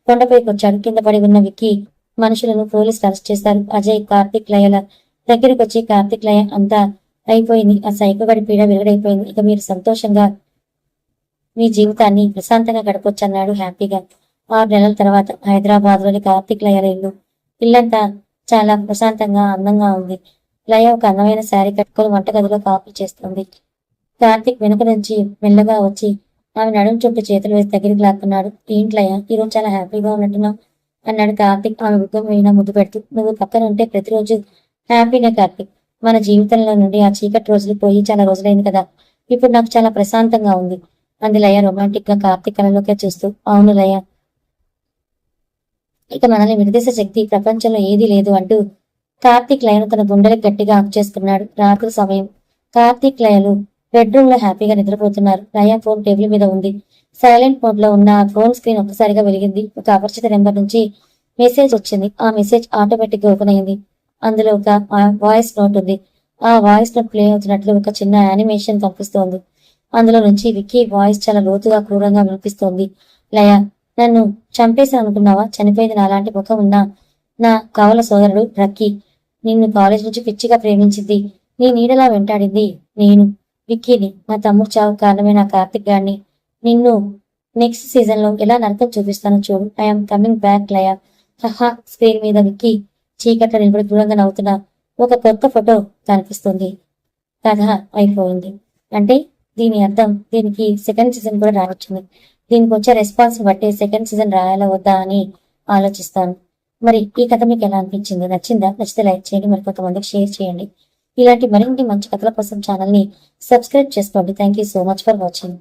కొండపైకి వచ్చాడు. కింద పడి ఉన్న విక్కీ మనుషులను పోలీసులు అరెస్ట్ చేశారు. అజయ్ కార్తీక్ లయల దగ్గరికి వచ్చి, కార్తీక్, లయ, అంతా అయిపోయింది. ఆ సైకోగడి పీడ వెలుగడైపోయింది. ఇక మీరు సంతోషంగా మీ జీవితాన్ని ప్రశాంతంగా గడపొచ్చన్నాడు హ్యాపీగా. 6 నెలల తర్వాత హైదరాబాద్ లోని కార్తీక్ లయల ఇల్లంతా చాలా ప్రశాంతంగా అందంగా ఉంది. లయ ఒక అందమైన శారీ కట్టుకొని వంటగదిలో కాఫీ చేస్తుంది. కార్తీక్ వెనుక నుంచి మెల్లగా వచ్చి ఆమె నడుము చుట్టూ చేతులు వేసి దగ్గరికి లాక్కున్నాడు. ఏంటి లయ, ఈరోజు చాలా హ్యాపీగా ఉన్నట్టున్నావు అన్నాడు కార్తీక్ ఆమె బుగ్గం మీద ముద్దు పెడుతూ. నువ్వు పక్కన ఉంటే ప్రతిరోజు హ్యాపీనే కార్తీక్. మన జీవితంలో నుండి ఆ చీకటి రోజులు పోయి చాలా రోజులైంది కదా, ఇప్పుడు నాకు చాలా ప్రశాంతంగా ఉంది అంది లయ రొమాంటిక్ గా కార్తీక్ కళలోకే చూస్తూ. అవును లయ, ఇక మనల్ని విడదీసే శక్తి ప్రపంచంలో ఏదీ లేదు అంటూ కార్తీక్ లయను తన గుండెలకు గట్టిగా ఆఫ్ చేసుకున్నాడు. రాత్రి సమయం. కార్తీక్ లయలు బెడ్రూమ్ లో హ్యాపీగా నిద్రపోతున్నారు. లయ ఫోన్ టేబుల్ మీద ఉంది. సైలెంట్ మోడ్ లో ఉన్న ఫోన్ స్క్రీన్ ఒక్కసారిగా వెలిగింది. ఒక అపరిచిత నెంబర్ నుంచి మెసేజ్ వచ్చింది. ఆ మెసేజ్ ఆటోమేటిక్ గా ఓపెన్ అయింది. అందులో ఒక వాయిస్ నోట్ ఉంది. ఆ వాయిస్ నోట్ ప్లే అవుతున్నట్లు ఒక చిన్న యానిమేషన్ కనిపిస్తోంది. అందులో నుంచి విక్కీ వాయిస్ చాలా లోతుగా క్రూరంగా వినిపిస్తోంది. లయ, నన్ను చంపేశాను అనుకున్నావా? చనిపోయింది నాలాంటి ముఖం ఉన్న నా కవల సోదరుడు రక్కీ. నిన్ను కాలేజ్ నుంచి పిచ్చిగా ప్రేమించింది, నీ నీడలా వెంటాడింది నేను, విక్కీని. నా తమ్ముడు చావు కారణమైన కార్తిక్ గాడిని. నిన్ను నెక్స్ట్ సీజన్ లో ఎలా నరకం చూపిస్తానో చూడు. I'm coming back Laya. Haha. Screen మీద విక్కీ చీకట్లో నిలబడి దూరంగా నవ్వుతున్న ఒక కొత్త ఫోటో కనిపిస్తుంది. కథ అయిపోయింది. అంటే దీని అర్థం దీనికి సెకండ్ సీజన్ కూడా రావచ్చింది. దీనికి వచ్చే రెస్పాన్స్ బట్టి సెకండ్ సీజన్ రాయాలా వద్దా అని ఆలోచిస్తాను. మరి ఈ కథ మీకు ఎలా అనిపించింది? నచ్చిందా? నచ్చితే లైక్ చేయండి, మరి కొంతమందికి షేర్ చేయండి. ఇలాంటి మరిన్ని మంచి కథల కోసం ఛానల్ ని సబ్స్క్రైబ్ చేసుకోండి. Thank you so much for watching.